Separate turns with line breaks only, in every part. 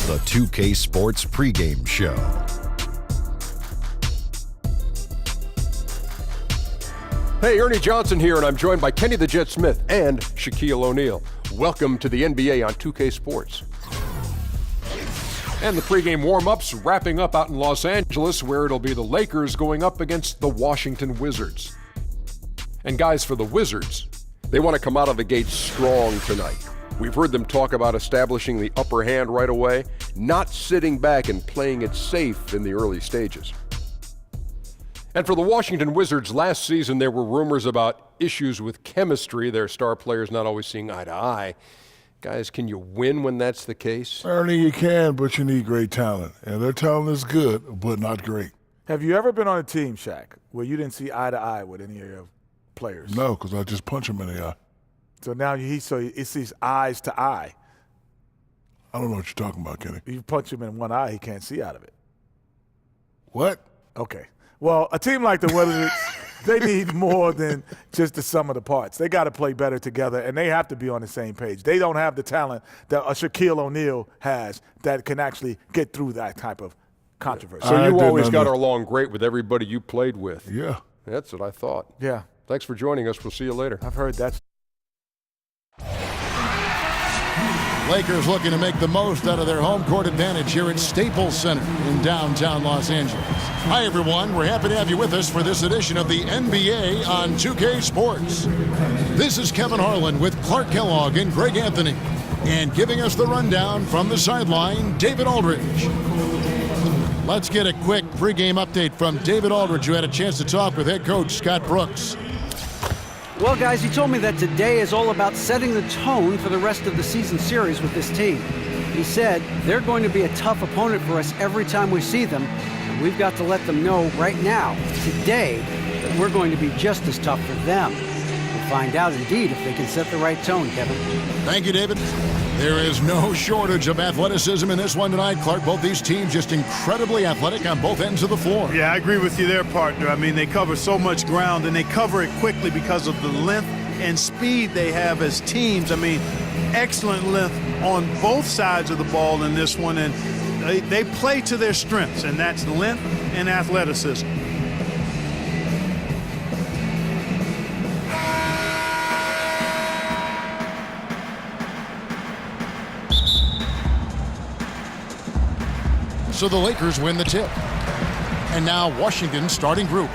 the 2K Sports Pregame Show.
Hey, Ernie Johnson here, and I'm joined by Kenny the Jet Smith and Shaquille O'Neal. Welcome to the NBA on 2K Sports. And the pregame warm-ups wrapping up out in Los Angeles, where it'll be the Lakers going up against the Washington Wizards. And guys, for the Wizards, they want to come out of the gate strong tonight. We've heard them talk about establishing the upper hand right away, not sitting back and playing it safe in the early stages. And for the Washington Wizards, last season there were rumors about issues with chemistry, their star players not always seeing eye to eye. Guys, can you win when that's the case?
Ernie, you can, but you need great talent. And their talent is good, but not great.
Have you ever been on a team, Shaq, where you didn't see eye to eye with any of your players?
No, because I just punch him in the eye.
So now he sees eyes to eye.
I don't know what you're talking about, Kenny.
You punch him in one eye, he can't see out of it.
What?
Okay. Well, a team like the Wizards, they need more than just the sum of the parts. They got to play better together, and they have to be on the same page. They don't have the talent that a Shaquille O'Neal has that can actually get through that type of controversy.
So you always got along great with everybody you played with.
Yeah.
That's what I thought.
Yeah.
Thanks for joining us. We'll see you later.
I've heard that.
Lakers looking to make the most out of their home court advantage here at Staples Center in downtown Los Angeles. Hi, everyone. We're happy to have you with us for this edition of the NBA on 2K Sports. This is Kevin Harlan with Clark Kellogg and Greg Anthony. And giving us the rundown from the sideline, David Aldridge. Let's get a quick pregame update from David Aldridge, who had a chance to talk with head coach Scott Brooks.
Well, guys, he told me that today is all about setting the tone for the rest of the season series with this team. He said they're going to be a tough opponent for us every time we see them, and we've got to let them know right now, today, that we're going to be just as tough for them. We'll find out, indeed, if they can set the right tone, Kevin.
Thank you, David. There is no shortage of athleticism in this one tonight, Clark. Both these teams just incredibly athletic on both ends of the floor.
Yeah, I agree with you there, partner. I mean, they cover so much ground, and they cover it quickly because of the length and speed they have as teams. I mean, excellent length on both sides of the ball in this one, and they play to their strengths, and that's length and athleticism.
So the Lakers win the tip. And now Washington's starting group.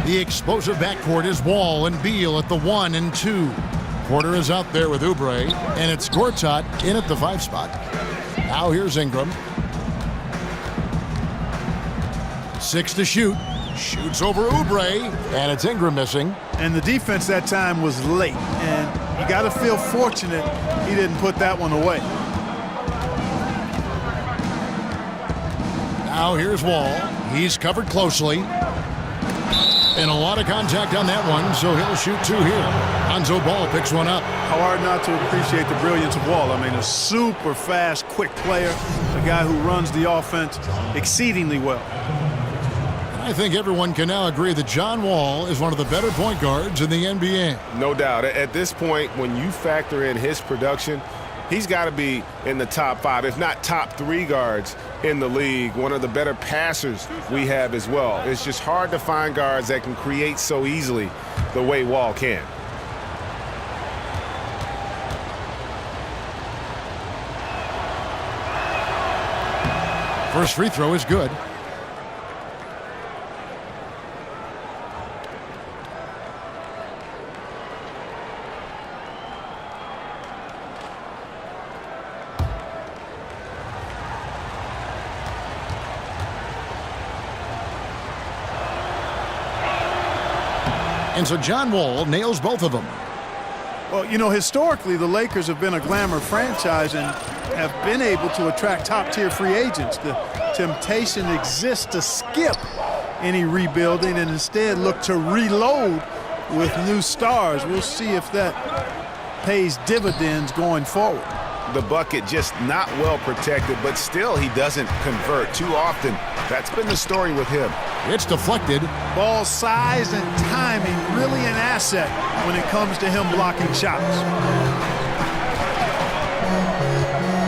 The explosive backcourt is Wall and Beal at the 1 and 2. Porter is out there with Oubre, and it's Gortat in at the 5 spot. Now here's Ingram. 6 to shoot. Shoots over Oubre, and it's Ingram missing.
And the defense that time was late, and you got to feel fortunate he didn't put that one away.
Now here's Wall. He's covered closely. And a lot of contact on that one, so he'll shoot 2 here. Lonzo Ball picks one up.
Hard not to appreciate the brilliance of Wall. I mean, a super fast, quick player, a guy who runs the offense exceedingly well.
I think everyone can now agree that John Wall is one of the better point guards in the NBA.
No doubt. At this point, when you factor in his production, he's got to be in the top 5, if not top 3 guards in the league. One of the better passers we have as well. It's just hard to find guards that can create so easily the way Wall can.
First free throw is good. And so John Wall nails both of them.
Well, you know, historically, the Lakers have been a glamour franchise and have been able to attract top-tier free agents. The temptation exists to skip any rebuilding and instead look to reload with new stars. We'll see if that pays dividends going forward.
The bucket just not well protected, but still he doesn't convert too often. That's been the story with him.
It's deflected.
Ball size and timing really an asset when it comes to him blocking shots.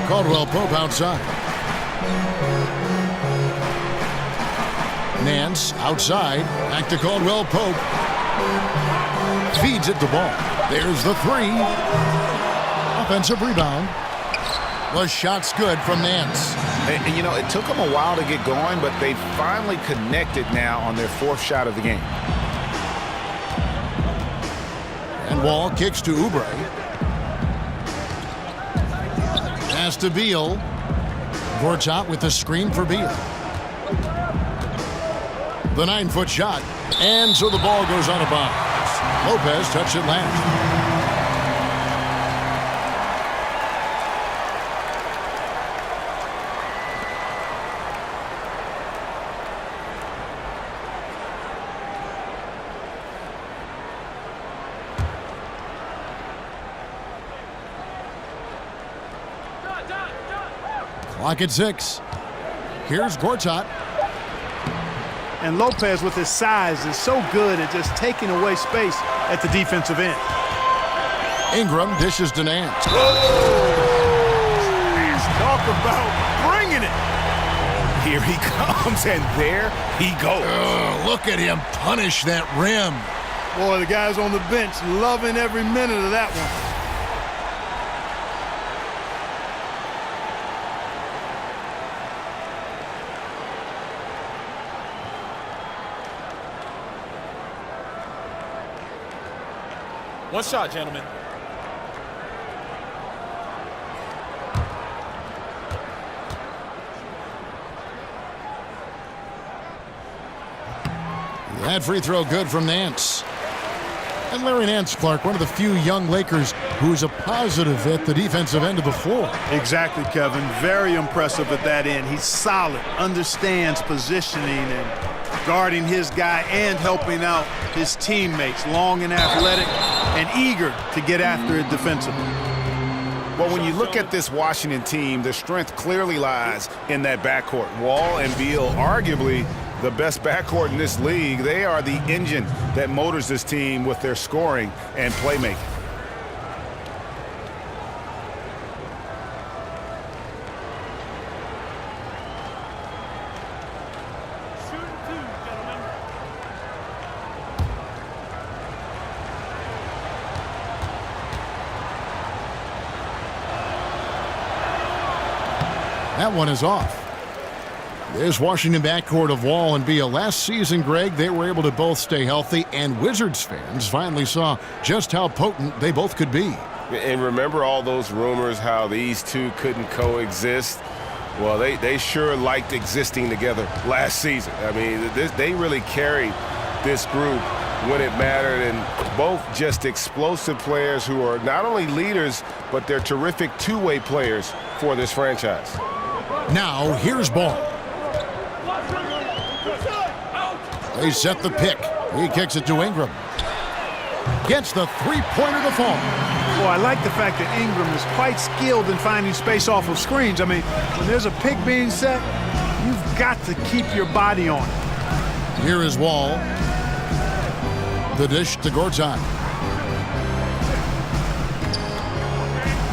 Caldwell Pope outside. Nance outside. Back to Caldwell Pope. Feeds it to Ball. There's the three. Offensive rebound. The shot's good from Nance.
And you know, it took them a while to get going, but they finally connected now on their fourth shot of the game.
And Wall kicks to Oubre. Pass to Beal. Gortat with the screen for Beal. The 9-foot shot. And so the ball goes out of bounds. Lopez touched it last. Clock at 6. Here's Gortat.
And Lopez with his size is so good at just taking away space at the defensive end.
Ingram dishes to Nance.
Talk about bringing it.
Here he comes, and there he goes.
Look at him punish that rim.
Boy, the guys on the bench loving every minute of that one.
One shot, gentlemen.
That free throw good from Nance. And Larry Nance, Clark, one of the few young Lakers who's a positive at the defensive end of the floor.
Exactly, Kevin. Very impressive at that end. He's solid, understands positioning and guarding his guy and helping out his teammates. Long and athletic and eager to get after it defensively.
Well, when you look at this Washington team, the strength clearly lies in that backcourt. Wall and Beal, arguably the best backcourt in this league. They are the engine that motors this team with their scoring and playmaking.
That one is off. This Washington backcourt of Wall and Beal. Last season, Greg, they were able to both stay healthy, and Wizards fans finally saw just how potent they both could be.
And remember all those rumors how these two couldn't coexist? Well, they sure liked existing together last season. I mean, they really carried this group when it mattered, and both just explosive players who are not only leaders, but they're terrific two-way players for this franchise.
Now, here's Ball. They set the pick. He kicks it to Ingram. Gets the three-pointer to fall.
Boy, I like the fact that Ingram is quite skilled in finding space off of screens. I mean, when there's a pick being set, you've got to keep your body on it.
Here is Wall. The dish to Gortat.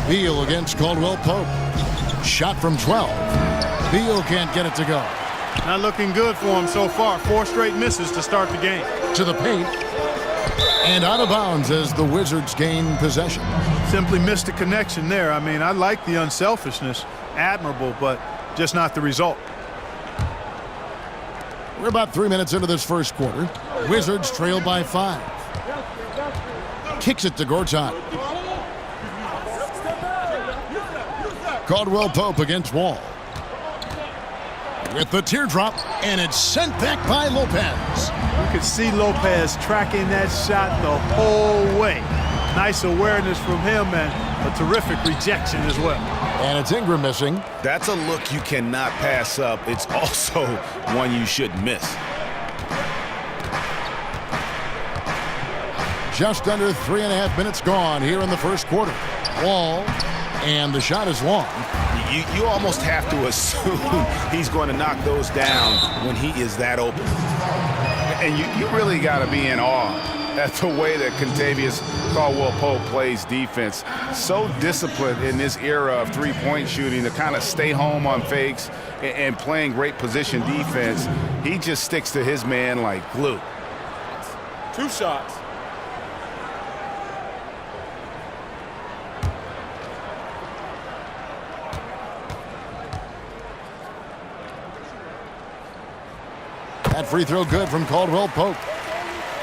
Beal against Caldwell Pope. Shot from 12. Beal can't get it to go.
Not looking good for him so far. 4 straight misses to start the game.
To the paint. And out of bounds as the Wizards gain possession.
Simply missed a connection there. I mean, I like the unselfishness. Admirable, but just not the result.
We're about 3 minutes into this first quarter. Wizards trail by 5. Kicks it to Gortat. Caldwell Pope against Wall. With the teardrop, and it's sent back by Lopez.
You could see Lopez tracking that shot the whole way. Nice awareness from him and a terrific rejection as well.
And it's Ingram missing.
That's a look you cannot pass up. It's also one you shouldn't miss.
Just under 3.5 minutes gone here in the first quarter. Wall, and the shot is long.
You almost have to assume he's going to knock those down when he is that open. And you really got to be in awe at the way that Contavious Caldwell-Pope plays defense. So disciplined in this era of three-point shooting to kind of stay home on fakes and playing great position defense. He just sticks to his man like glue.
2 shots.
That free throw good from Caldwell-Pope.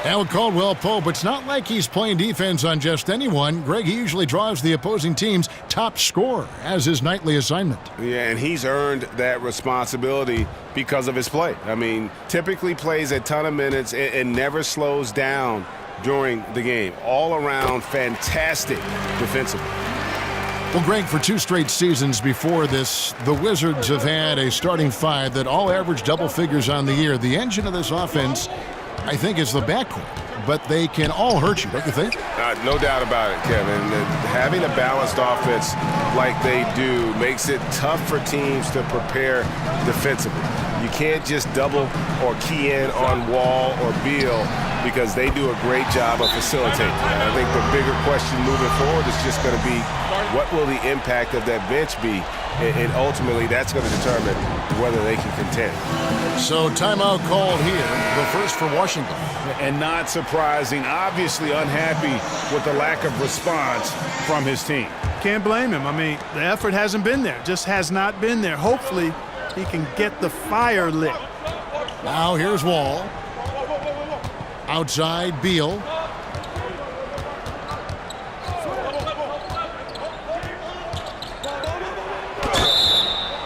Now with Caldwell-Pope, it's not like he's playing defense on just anyone. Greg, he usually draws the opposing team's top scorer as his nightly assignment.
Yeah, and he's earned that responsibility because of his play. I mean, typically plays a ton of minutes and never slows down during the game. All around fantastic defensively.
Well, Greg, for 2 straight seasons before this, the Wizards have had a starting 5 that all average double figures on the year. The engine of this offense, I think, is the backcourt, but they can all hurt you, don't you think?
No doubt about it, Kevin. Having a balanced offense like they do makes it tough for teams to prepare defensively. You can't just double or key in on Wall or Beal because they do a great job of facilitating. I think the bigger question moving forward is just going to be what will the impact of that bench be? And ultimately, that's going to determine whether they can contend.
So timeout called here, the first for Washington.
And not surprising, obviously unhappy with the lack of response from his team.
Can't blame him. I mean, the effort hasn't been there. Just has not been there. Hopefully, he can get the fire lit.
Now here's Wall. Outside, Beal.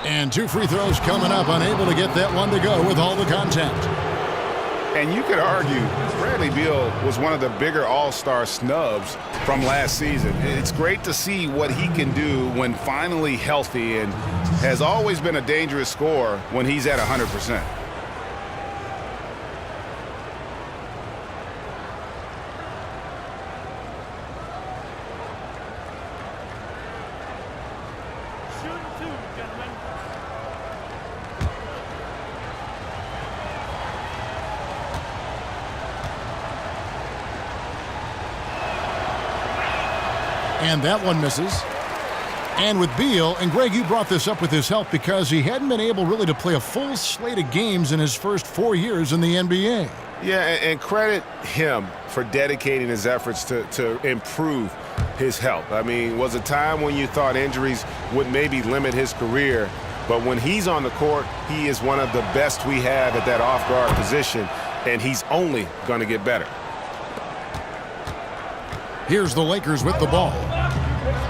And 2 free throws coming up, unable to get that one to go with all the contact.
And you could argue Bradley Beal was one of the bigger all-star snubs from last season. It's great to see what he can do when finally healthy, and has always been a dangerous scorer when he's at 100%.
And that one misses. And with Beal, and Greg, you brought this up with his help because he hadn't been able really to play a full slate of games in his first 4 years in the NBA.
Yeah, and credit him for dedicating his efforts to improve his health. I mean, was a time when you thought injuries would maybe limit his career, but when he's on the court, he is one of the best we have at that off-guard position, and he's only going to get better.
Here's the Lakers with the ball.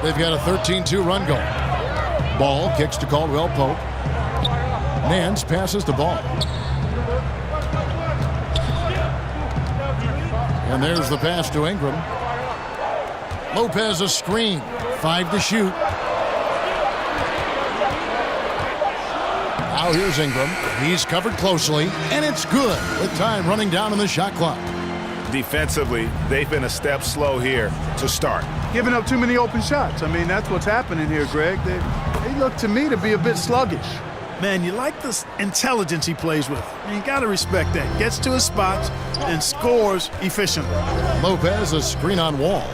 They've got a 13-2 run going. Ball kicks to Caldwell-Pope. Nance passes the ball. And there's the pass to Ingram. Lopez a screen. 5 to shoot. Now here's Ingram. He's covered closely, and it's good with time running down on the shot clock.
Defensively, they've been a step slow here to start.
Giving up too many open shots. I mean, that's what's happening here, Greg. They look to me to be a bit sluggish. Man, you like the intelligence he plays with. And you got to respect that. Gets to his spots and scores efficiently.
Lopez, a screen on Wall.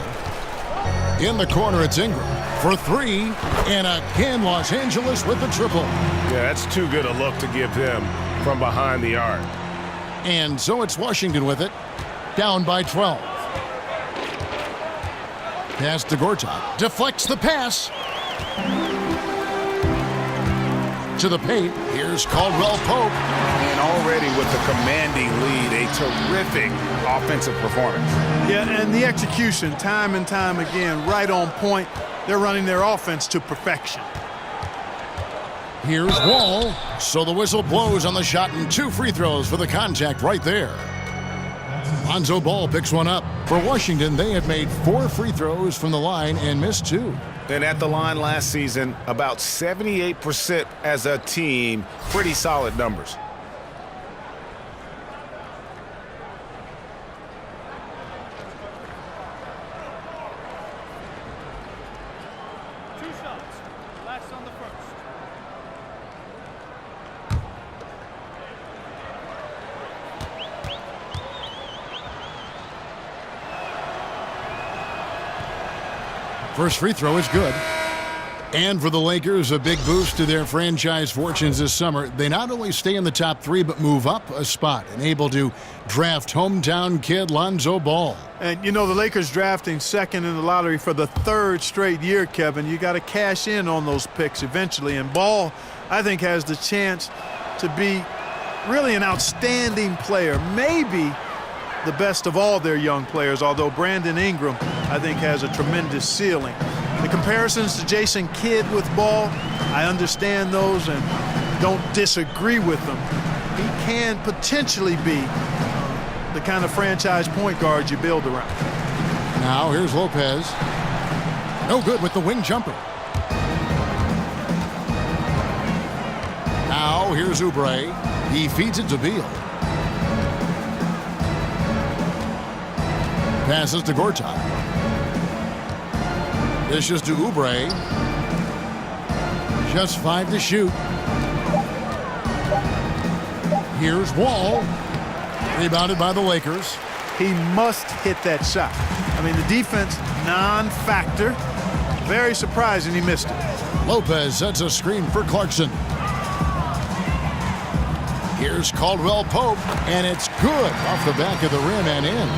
In the corner, it's Ingram for 3. And again, Los Angeles with the triple.
Yeah, that's too good a look to give him from behind the arc.
And so it's Washington with it. Down by 12. Pass to Gortat. Deflects the pass. To the paint. Here's Caldwell-Pope.
And already with the commanding lead, a terrific offensive performance.
Yeah, and the execution, time and time again, right on point. They're running their offense to perfection.
Here's Wall. So the whistle blows on the shot, and 2 free throws for the contact right there. Lonzo Ball picks one up. For Washington, they had made 4 free throws from the line and missed 2.
And at the line last season, about 78% as a team. Pretty solid numbers.
First free throw is good. And for the Lakers, a big boost to their franchise fortunes this summer. They not only stay in the top 3, but move up a spot and able to draft hometown kid Lonzo Ball.
And, you know, the Lakers drafting second in the lottery for the 3rd straight year, Kevin. You got to cash in on those picks eventually. And Ball, I think, has the chance to be really an outstanding player. Maybe the best of all their young players, although Brandon Ingram, I think, has a tremendous ceiling. The comparisons to Jason Kidd with Ball, I understand those and don't disagree with them. He can potentially be the kind of franchise point guard you build around.
Now here's Lopez. No good with the wing jumper. Now here's Oubre. He feeds it to Beal. Passes to Gortat. Dishes to Oubre. Just 5 to shoot. Here's Wall. Rebounded by the Lakers.
He must hit that shot. I mean, the defense, non-factor. Very surprising he missed it.
Lopez sets a screen for Clarkson. Here's Caldwell Pope, and it's good off the back of the rim and in.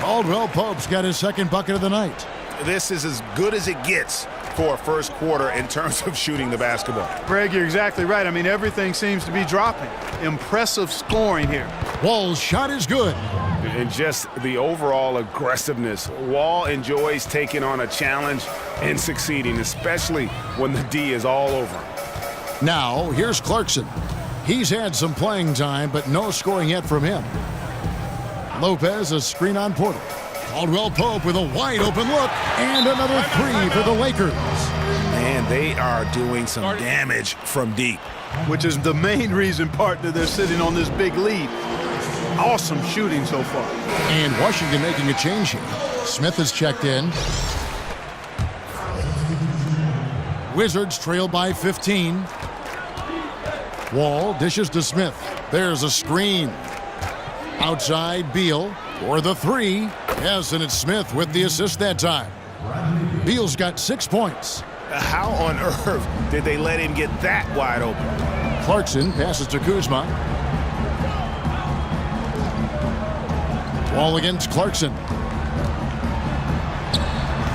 Caldwell Pope's got his 2nd bucket of the night.
This is as good as it gets for a first quarter in terms of shooting the basketball.
Greg, you're exactly right. I mean, everything seems to be dropping. Impressive scoring here.
Wall's shot is good.
And just the overall aggressiveness. Wall enjoys taking on a challenge and succeeding, especially when the D is all over.
Now, here's Clarkson. He's had some playing time, but no scoring yet from him. Lopez, a screen on Porter. Caldwell Pope with a wide open look, and another 3 for the Lakers.
Man, they are doing some damage from deep.
Which is the main reason, partner, they're sitting on this big lead. Awesome shooting so far.
And Washington making a change here. Smith is checked in. Wizards trail by 15. Wall dishes to Smith. There's a screen. Outside, Beal for the 3. Yes, and it's Smith with the assist that time. Beal's got 6 points.
How on earth did they let him get that wide open?
Clarkson passes to Kuzma. Wall against Clarkson.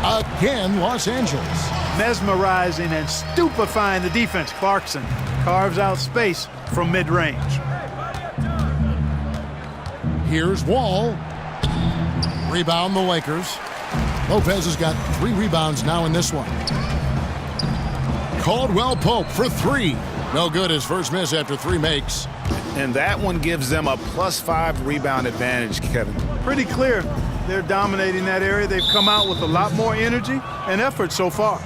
Again, Los Angeles.
Mesmerizing and stupefying the defense. Clarkson carves out space from mid-range.
Here's Wall. Rebound the Lakers. Lopez has got 3 rebounds now in this one. Caldwell Pope for 3. No good. His first miss after 3 makes.
And that one gives them a +5 rebound advantage, Kevin.
Pretty clear. They're dominating that area. They've come out with a lot more energy and effort so far.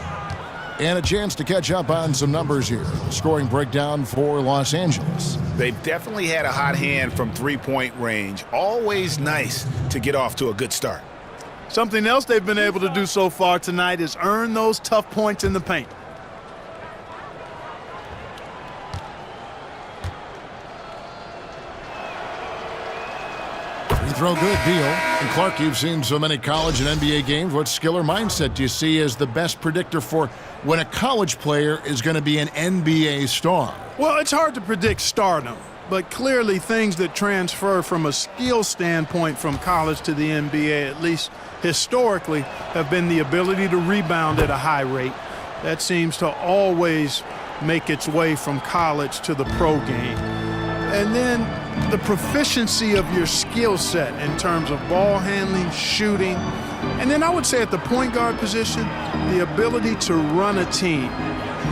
And a chance to catch up on some numbers here. Scoring breakdown for Los Angeles.
They've definitely had a hot hand from 3-point range. Always nice to get off to a good start.
Something else they've been able to do so far tonight is earn those tough points in the paint.
Free throw good, Beal. And Clark, you've seen so many college and NBA games. What skill or mindset do you see as the best predictor for when a college player is going to be an NBA star?
Well, it's hard to predict stardom, but clearly things that transfer from a skill standpoint from college to the NBA, at least historically, have been the ability to rebound at a high rate. That seems to always make its way from college to the pro game. And then the proficiency of your skill set in terms of ball handling, shooting, and then I would say at the point guard position, the ability to run a team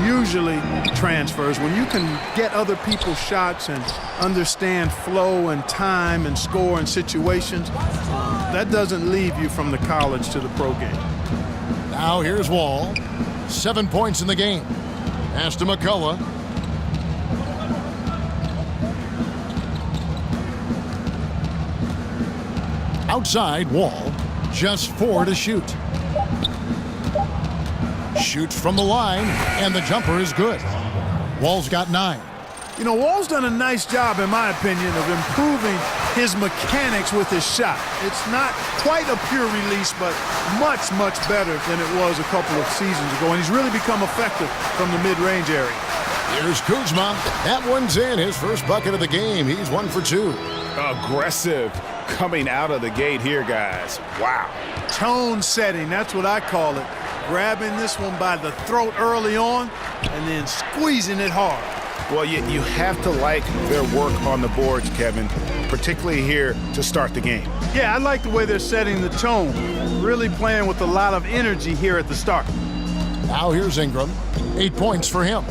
usually transfers. When you can get other people's shots and understand flow and time and score and situations, that doesn't leave you from the college to the pro game.
Now here's Wall. 7 points in the game. Pass to McCullough. Outside, Wall. Just 4 to shoot. Shoots from the line, and the jumper is good. Wall's got 9.
You know, Wall's done a nice job, in my opinion, of improving his mechanics with his shot. It's not quite a pure release, but much, much better than it was a couple of seasons ago. And he's really become effective from the mid-range area.
Here's Kuzma. That one's in. His first bucket of the game. He's 1 for 2.
Aggressive coming out of the gate here, guys. Wow.
Tone setting, that's what I call it. Grabbing this one by the throat early on and then squeezing it hard.
Well, you have to like their work on the boards, Kevin, particularly here to start the game.
Yeah, I like the way they're setting the tone. Really playing with a lot of energy here at the start.
Now here's Ingram. 8 points for him.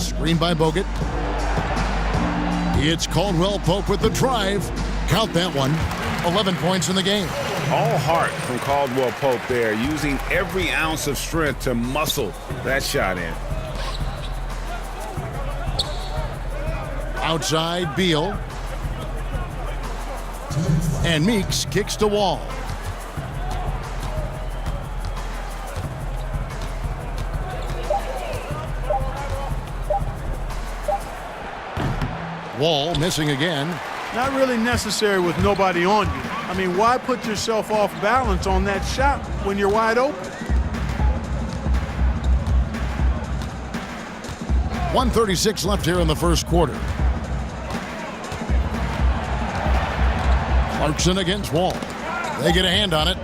Screen by Bogut. It's Caldwell Pope with the drive. Count that one. 11 points in the game.
All heart from Caldwell Pope there, using every ounce of strength to muscle that shot in.
Outside, Beal. And Meeks kicks to Wall. Wall missing again.
Not really necessary with nobody on you. I mean, why put yourself off balance on that shot when you're wide open?
1:36 left here in the first quarter. Clarkson against Wall. They get a hand on it.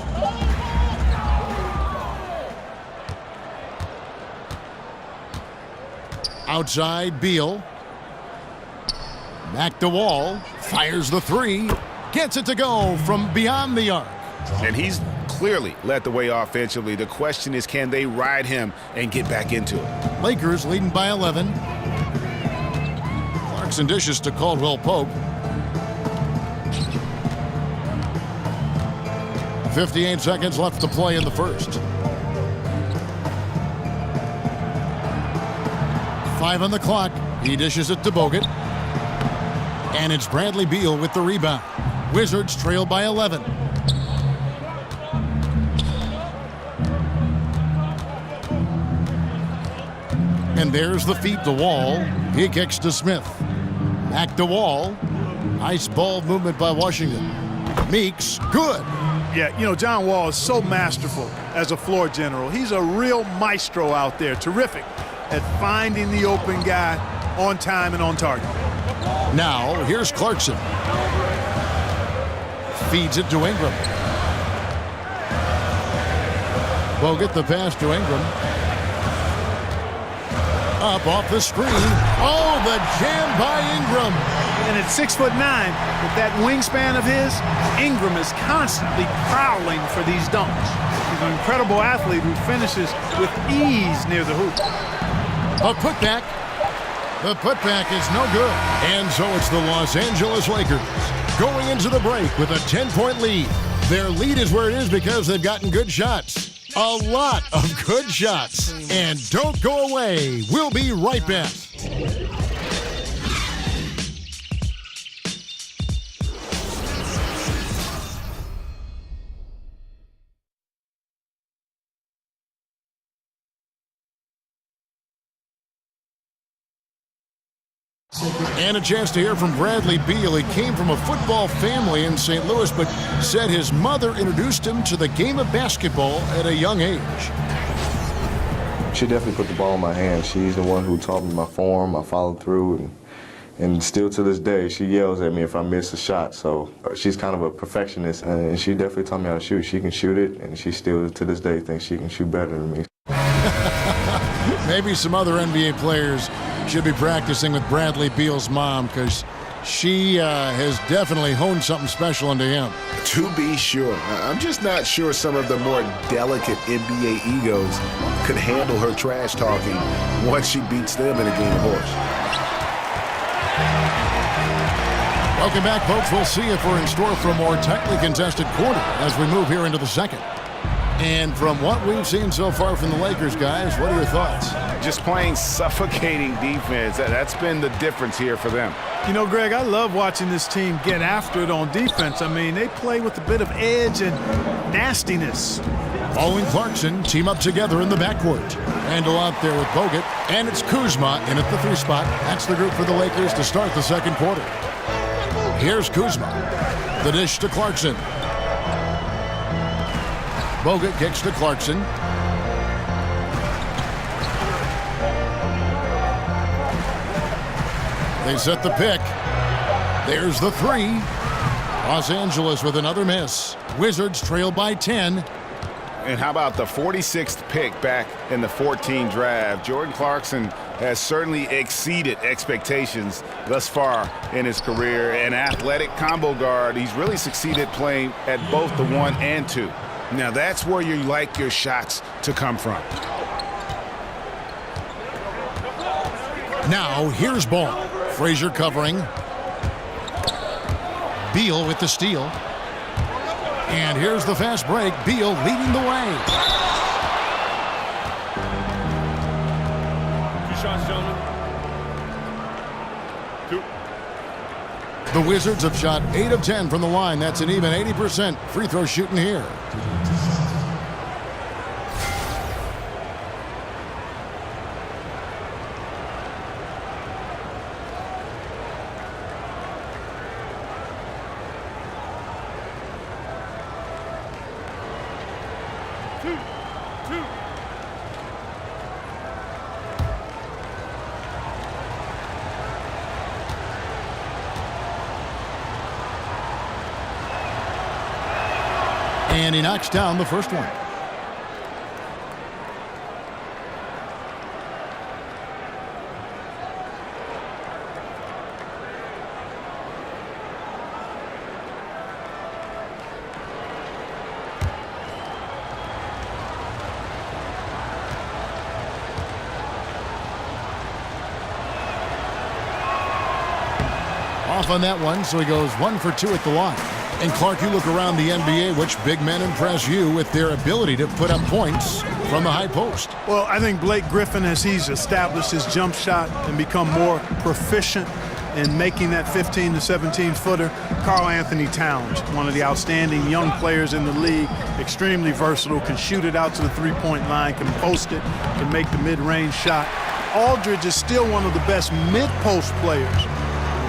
Outside, Beal. Back to Wall. Fires the three. Gets it to go from beyond the arc.
And he's clearly led the way offensively. The question is, can they ride him and get back into it?
Lakers leading by 11. Clarkson dishes to Caldwell Pope. 58 seconds left to play in the first. 5 on the clock. He dishes it to Bogut. And it's Bradley Beal with the rebound. Wizards trail by 11. And there's the feed to Wall. He kicks to Smith. Back to Wall. Nice ball movement by Washington. Meeks, good.
Yeah, you know, John Wall is so masterful as a floor general. He's a real maestro out there. Terrific at finding the open guy on time and on target.
Now, here's Clarkson. Feeds it to Ingram. Bogut the pass to Ingram. Up off the screen. Oh, the jam by Ingram.
And at 6'9", with that wingspan of his, Ingram is constantly prowling for these dunks. He's an incredible athlete who finishes with ease near the hoop.
A putback. The putback is no good. And so it's the Los Angeles Lakers going into the break with a 10-point lead. Their lead is where it is because they've gotten good shots. A lot of good shots. And don't go away. We'll be right back. And a chance to hear from Bradley Beal. He came from a football family in St. Louis, but said his mother introduced him to the game of basketball at a young age.
She definitely put the ball in my hand. She's the one who taught me my form, I followed through, and still to this day, she yells at me if I miss a shot. So she's kind of a perfectionist, and she definitely taught me how to shoot. She can shoot it, and she still to this day thinks she can shoot better than me.
Maybe some other NBA players should be practicing with Bradley Beal's mom, because she has definitely honed something special into him.
To be sure. I'm just not sure some of the more delicate NBA egos could handle her trash talking once she beats them in a game of horse.
Welcome back, folks. We'll see if we're in store for a more tightly contested quarter as we move here into the second. And from what we've seen so far from the Lakers, guys, what are your thoughts?
Just playing suffocating defense. That's been the difference here for them.
You know, Greg, I love watching this team get after it on defense. I mean, they play with a bit of edge and nastiness.
Following Clarkson, team up together in the backcourt. Handle out there with Bogut, and it's Kuzma in at the 3 spot. That's the group for the Lakers to start the second quarter. Here's Kuzma. The dish to Clarkson. Bogut kicks to Clarkson. They set the pick. There's the three. Los Angeles with another miss. Wizards trail by 10.
And how about the 46th pick back in the 14 draft? Jordan Clarkson has certainly exceeded expectations thus far in his career. An athletic combo guard. He's really succeeded playing at both the 1 and 2. Now that's where you like your shots to come from.
Now here's Ball. Frazier covering. Beal with the steal. And here's the fast break. Beal leading the way.
2 shots, gentlemen. 2.
The Wizards have shot 8 of 10 from the line. That's an even 80% free throw shooting here. And he knocks down the first one. Off on that one, so he goes 1 for 2 at the line. And Clark, you look around the NBA, which big men impress you with their ability to put up points from the high post?
Well, I think Blake Griffin, as he's established his jump shot and become more proficient in making that 15 to 17 footer. Karl Anthony Towns, one of the outstanding young players in the league, extremely versatile, can shoot it out to the three-point line, can post it, can make the mid-range shot. Aldridge is still one of the best mid-post players,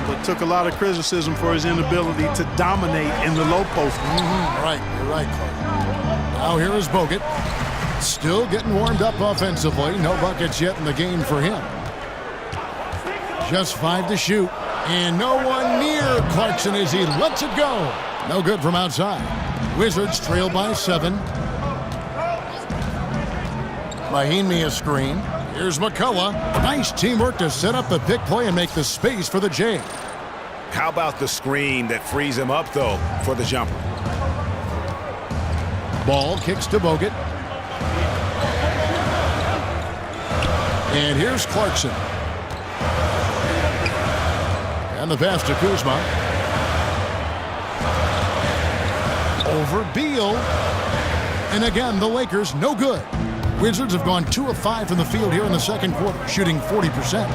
but took a lot of criticism for his inability to dominate in the low post.
Right, you're right, Clark. Now here is Bogut. Still getting warmed up offensively. No buckets yet in the game for him. Just 5 to shoot. And no one near Clarkson as he lets it go. No good from outside. Wizards trail by 7. Mahinmi a screen. Here's McCullough. Nice teamwork to set up the big play and make the space for the J.
How about the screen that frees him up, though, for the jumper?
Ball kicks to Bogut. And here's Clarkson. And the pass to Kuzma. Over Beal. And again, the Lakers no good. Wizards have gone 2 of 5 from the field here in the second quarter, shooting 40%.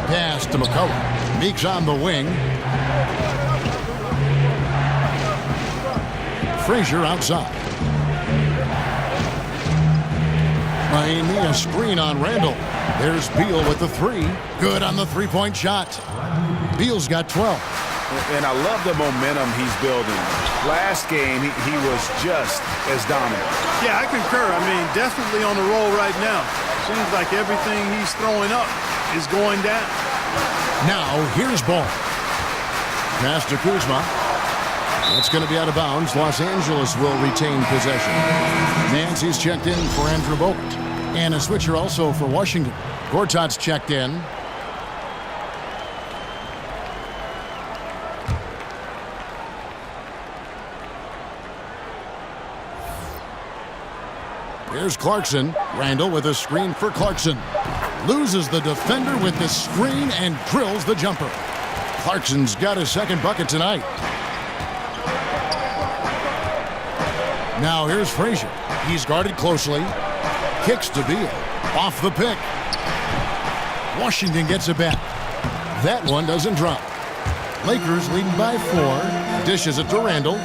Pass to McCullough. Meeks on the wing. Frazier outside. Miami a screen on Randall. There's Beal with the 3. Good on the three-point shot. Beal's got 12.
And I love the momentum he's building. Last game, he was just as dominant.
Yeah, I concur. I mean, definitely on the roll right now. Seems like everything he's throwing up is going down.
Now, here's Ball. Pass to Kuzma. That's going to be out of bounds. Los Angeles will retain possession. Nancy's checked in for Andrew Bogut. And a switcher also for Washington. Gortat's checked in. Here's Clarkson. Randall with a screen for Clarkson. Loses the defender with the screen and drills the jumper. Clarkson's got his second bucket tonight. Now here's Frazier. He's guarded closely. Kicks to Beal. Off the pick. Washington gets it back. That one doesn't drop. Lakers leading by 4. Dishes it to Randall.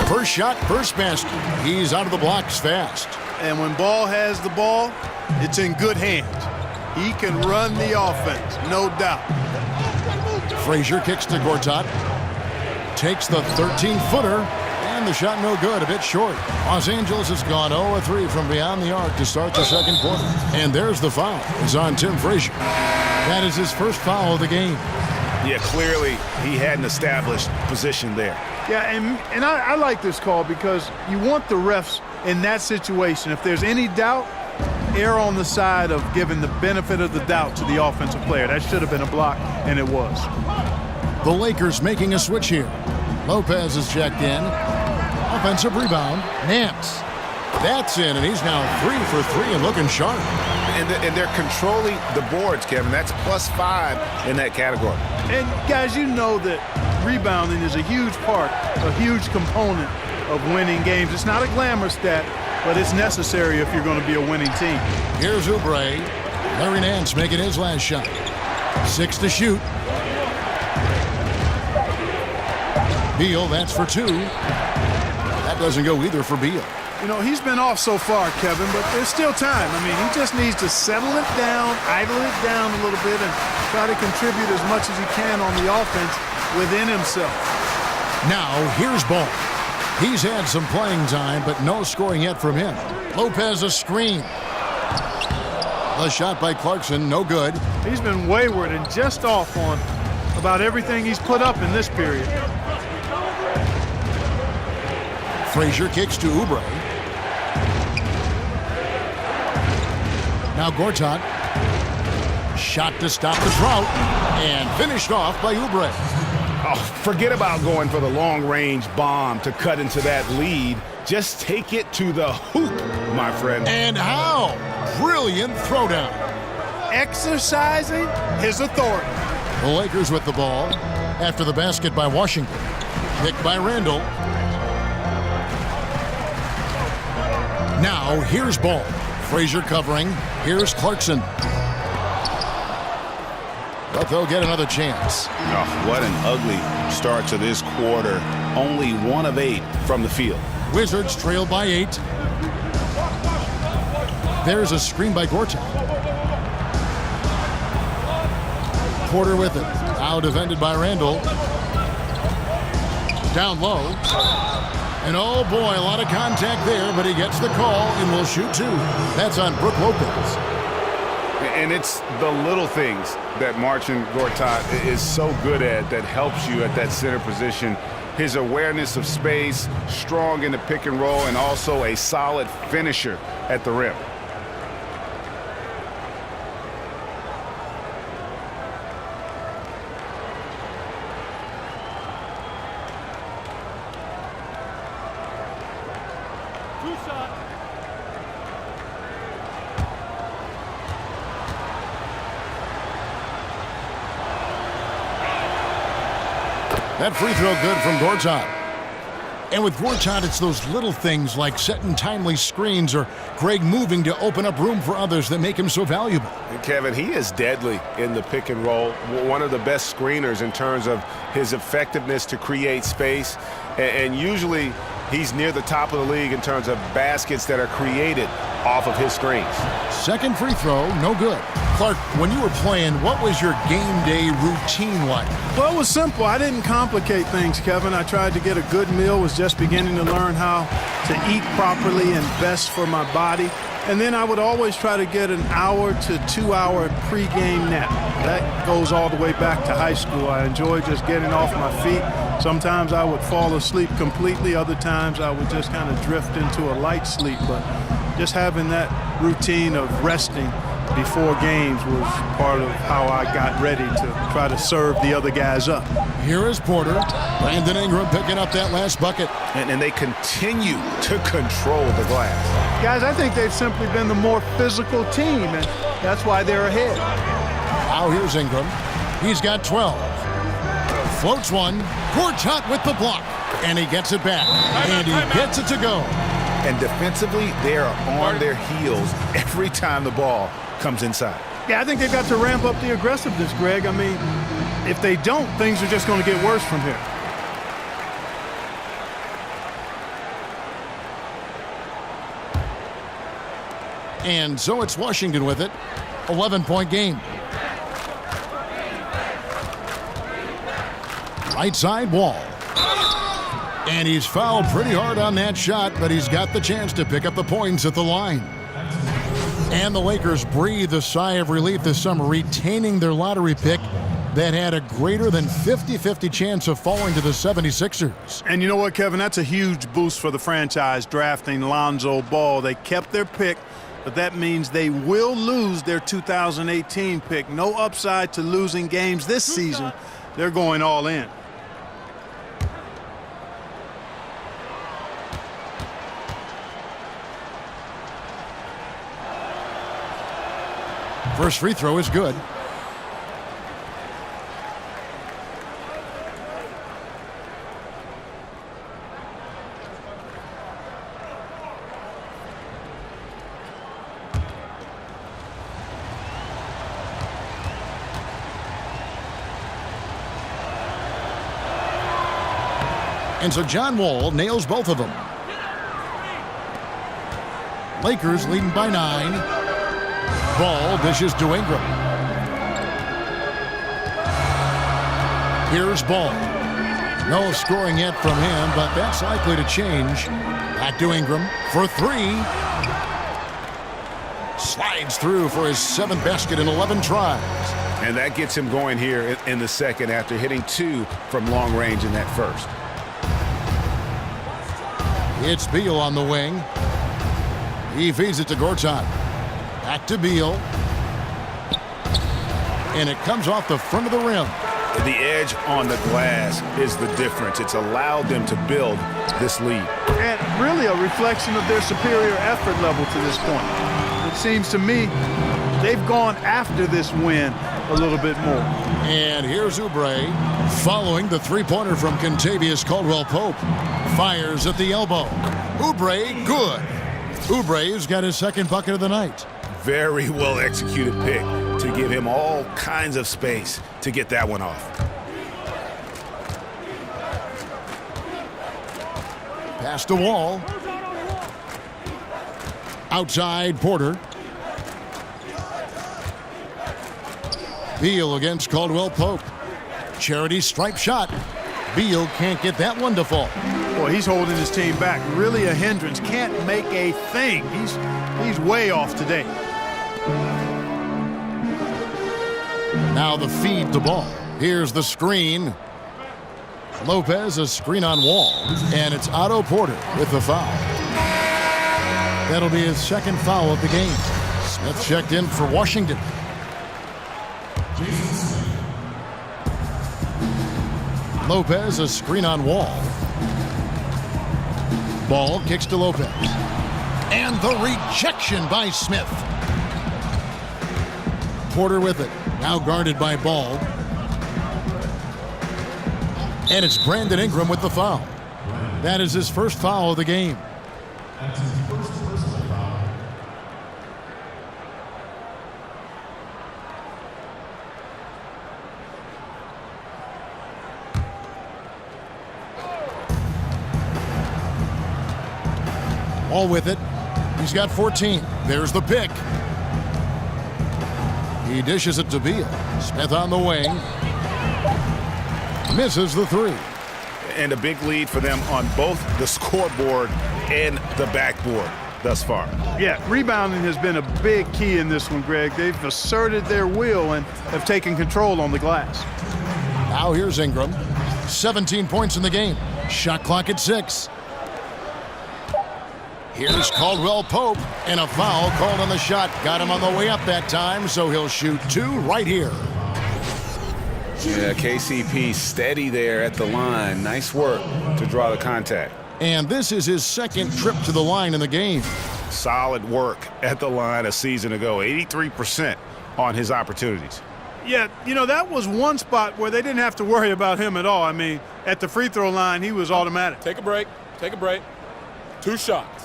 First shot, first basket. He's out of the blocks fast.
And when Ball has the ball, it's in good hands. He can run the offense, no doubt.
Frazier kicks to Gortat. Takes the 13-footer. And the shot no good, a bit short. Los Angeles has gone 0-3 from beyond the arc to start the second quarter. And there's the foul. It's on Tim Frazier. That is his first foul of the game.
Yeah, clearly he had an established position there.
Yeah, and I like this call because you want the refs in that situation. If there's any doubt, err on the side of giving the benefit of the doubt to the offensive player. That should have been a block, and it was.
The Lakers making a switch here. Lopez is checked in. Offensive rebound. Nance. That's in, and he's now 3 for 3 and looking sharp.
And they're controlling the boards, Kevin. That's +5 in that category.
And, guys, you know that rebounding is a huge part, a huge component of winning games. It's not a glamour stat, but it's necessary if you're going to be a winning team.
Here's Oubre. Larry Nance making his last shot. 6 to shoot. Beal, that's for 2. That doesn't go either for Beal.
You know, he's been off so far, Kevin, but there's still time. I mean, he just needs to settle it down, idle it down a little bit, and try to contribute as much as he can on the offense within himself.
Now, here's Ball. He's had some playing time, but no scoring yet from him. Lopez a screen. The shot by Clarkson, no good.
He's been wayward and just off on about everything he's put up in this period.
Frazier kicks to Oubre. Now Gortat. Shot to stop the drought. And finished off by Oubre.
Oh, forget about going for the long-range bomb to cut into that lead. Just take it to the hoop, my friend.
And how? Brilliant throwdown.
Exercising his authority.
The Lakers with the ball after the basket by Washington. Picked by Randall. Now, here's Ball. Frazier covering. Here's Clarkson. But they'll get another chance.
Oh, what an ugly start to this quarter. Only 1 of 8 from the field.
Wizards trail by 8. There's a screen by Gortat. Porter with it. Now defended by Randall. Down low. And oh boy, a lot of contact there, but he gets the call and will shoot 2. That's on Brook Lopez.
And it's the little things that Marcin Gortat is so good at that helps you at that center position. His awareness of space, strong in the pick and roll, and also a solid finisher at the rim.
That free throw good from Gortat. And with Gortat, it's those little things like setting timely screens or Greg moving to open up room for others that make him so valuable.
And Kevin, he is deadly in the pick and roll. One of the best screeners in terms of his effectiveness to create space. And usually he's near the top of the league in terms of baskets that are created off of his screens.
Second free throw, no good. Clark, when you were playing, what was your game day routine like?
Well, it was simple. I didn't complicate things, Kevin. I tried to get a good meal, was just beginning to learn how to eat properly and best for my body. And then I would always try to get an hour to 2 hour pregame nap. That goes all the way back to high school. I enjoy just getting off my feet. Sometimes I would fall asleep completely. Other times I would just kind of drift into a light sleep. But just having that routine of resting before games was part of how I got ready to try to serve the other guys up.
Here is Porter. Brandon Ingram picking up that last bucket.
And they continue to control the glass.
Guys, I think they've simply been the more physical team, and that's why they're ahead.
Now here's Ingram. He's got 12. Floats one. Gortat with the block. And he gets it back. And he gets it to go.
And defensively, they are on their heels every time the ball comes inside.
Yeah, I think they've got to ramp up the aggressiveness, Greg. I mean, if they don't, things are just going to get worse from here.
And so it's Washington with it. 11-point game. Right side wall. And he's fouled pretty hard on that shot, but he's got the chance to pick up the points at the line. And the Lakers breathe a sigh of relief this summer, retaining their lottery pick that had a greater than 50-50 chance of falling to the 76ers.
And you know what, Kevin? That's a huge boost for the franchise drafting Lonzo Ball. They kept their pick, but that means they will lose their 2018 pick. No upside to losing games this season. They're going all in.
First free throw is good. And so John Wall nails both of them. Lakers leading by 9. Ball dishes to Ingram. Here's Ball. No scoring yet from him, but that's likely to change. Back to Ingram for 3. Slides through for his 7th basket in 11 tries.
And that gets him going here in the second after hitting 2 from long range in that first.
It's Beal on the wing. He feeds it to Gortat. Back to Beal. And it comes off the front of the rim.
The edge on the glass is the difference. It's allowed them to build this lead.
And really a reflection of their superior effort level to this point. It seems to me they've gone after this win a little bit more.
And here's Oubre following the three-pointer from Kentavious Caldwell-Pope. Fires at the elbow. Oubre, good. Oubre's got his 2nd bucket of the night.
Very well executed pick to give him all kinds of space to get that one off.
Pass to Wall. Outside Porter. Beal against Caldwell-Pope. Charity stripe shot. Beal can't get that one to fall.
Boy, he's holding his team back. Really a hindrance. Can't make a thing. He's way off today.
Now the feed to Ball. Here's the screen. Lopez, a screen on Wall. And it's Otto Porter with the foul. That'll be his 2nd foul of the game. Smith checked in for Washington. Lopez, a screen on Wall. Ball kicks to Lopez. And the rejection by Smith. Porter with it. Now guarded by Ball. And it's Brandon Ingram with the foul. That is his 1st foul of the game. All with it. He's got 14. There's the pick. He dishes it to Beal. Smith on the wing. Misses the 3.
And a big lead for them on both the scoreboard and the backboard thus far.
Yeah, rebounding has been a big key in this one, Greg. They've asserted their will and have taken control on the glass.
Now here's Ingram. 17 points in the game. Shot clock at 6. Here's Caldwell-Pope, and a foul called on the shot. Got him on the way up that time, so he'll shoot 2 right here.
Yeah, KCP steady there at the line. Nice work to draw the contact.
And this is his 2nd trip to the line in the game.
Solid work at the line a season ago. 83% on his opportunities.
Yeah, you know, that was one spot where they didn't have to worry about him at all. I mean, at the free throw line, he was automatic.
Take a break. Take a break. 2 shots.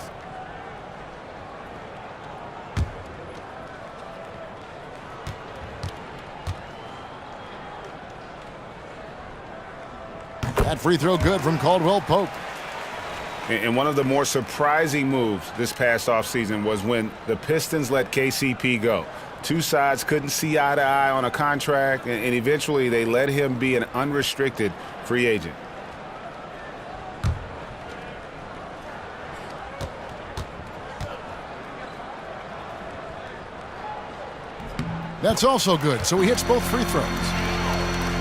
That free throw good from Caldwell-Pope.
And one of the more surprising moves this past offseason was when the Pistons let KCP go. Two sides couldn't see eye to eye on a contract, and eventually they let him be an unrestricted free agent.
That's also good, so he hits both free throws.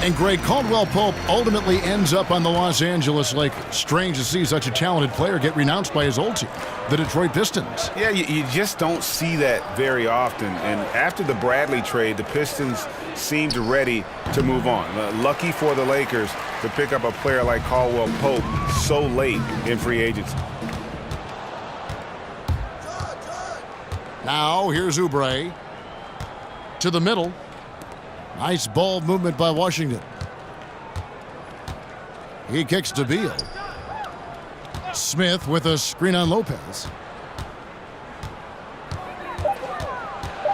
And Greg, Caldwell Pope ultimately ends up on the Los Angeles Lakers. Strange to see such a talented player get renounced by his old team, the Detroit Pistons.
Yeah, you just don't see that very often. And after the Bradley trade, the Pistons seemed ready to move on. Lucky for the Lakers to pick up a player like Caldwell Pope so late in free agency.
Now here's Oubre to the middle. Nice ball movement by Washington. He kicks to Beal. Smith with a screen on Lopez.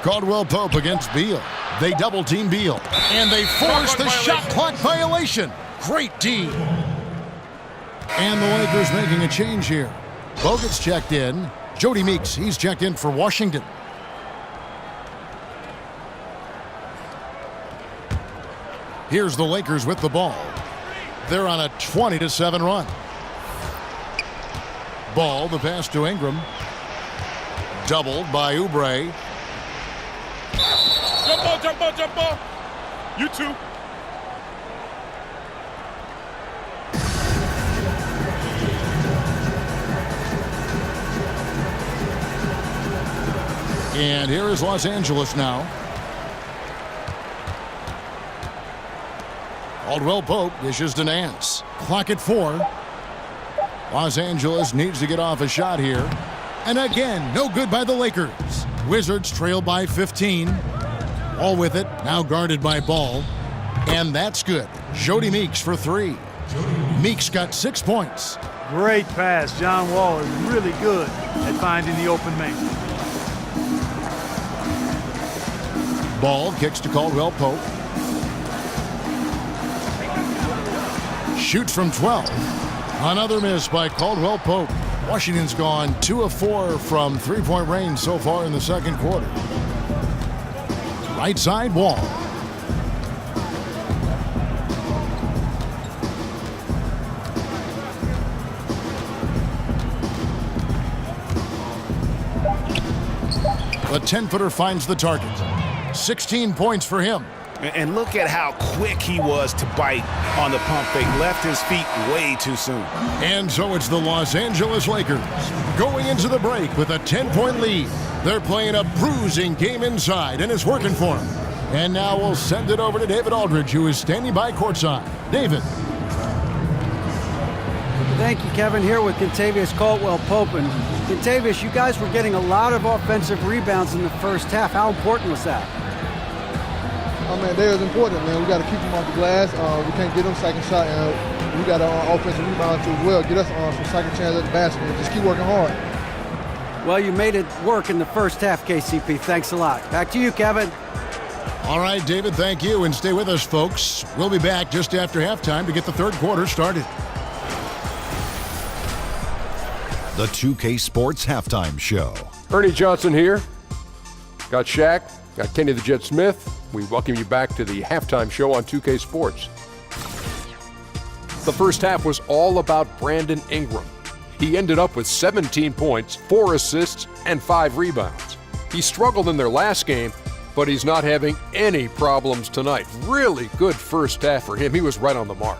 Caldwell Pope against Beal. They double team Beal. And they force the shot clock violation. Great D. And the Lakers making a change here. Bogut's checked in. Jody Meeks, he's checked in for Washington. Here's the Lakers with the ball. They're on a 20-7 run. Ball, the pass to Ingram. Doubled by Oubre.
Jump ball, jump ball, jump ball. You too.
And here is Los Angeles now. Caldwell Pope dishes to Nance. Clock at 4. Los Angeles needs to get off a shot here. And again, no good by the Lakers. Wizards trail by 15. All with it, now guarded by Ball. And that's good. Jody Meeks for 3. Meeks got 6 points.
Great pass. John Wall is really good at finding the open man.
Ball kicks to Caldwell Pope. Shoots from 12. Another miss by Caldwell Pope. Washington's gone 2 of 4 from three-point range so far in the second quarter. Right side, Wall. The 10-footer finds the target. 16 points for him.
And look at how quick he was to bite on the pump fake. Left his feet way too soon.
And so it's the Los Angeles Lakers going into the break with a 10-point lead. They're playing a bruising game inside, and it's working for them. And now we'll send it over to David Aldridge, who is standing by courtside. David.
Thank you, Kevin. Here with Kentavious Caldwell-Pope. And Kentavious, you guys were getting a lot of offensive rebounds in the first half. How important was that?
Oh, man, that is important, man. We got to keep them off the glass. We can't get them second shot, and we got to offensive rebound as well. Get us some second chance at the basket and just keep working hard.
Well, you made it work in the first half, KCP. Thanks a lot. Back to you, Kevin.
All right, David, thank you. And stay with us, folks. We'll be back just after halftime to get the third quarter started.
The 2K Sports Halftime Show.
Ernie Johnson here. Got Shaq, got Kenny the Jet Smith. We welcome you back to the halftime show on 2K Sports. The first half was all about Brandon Ingram. He ended up with 17 points, 4 assists, and 5 rebounds. He struggled in their last game, but he's not having any problems tonight. Really good first half for him. He was right on the mark.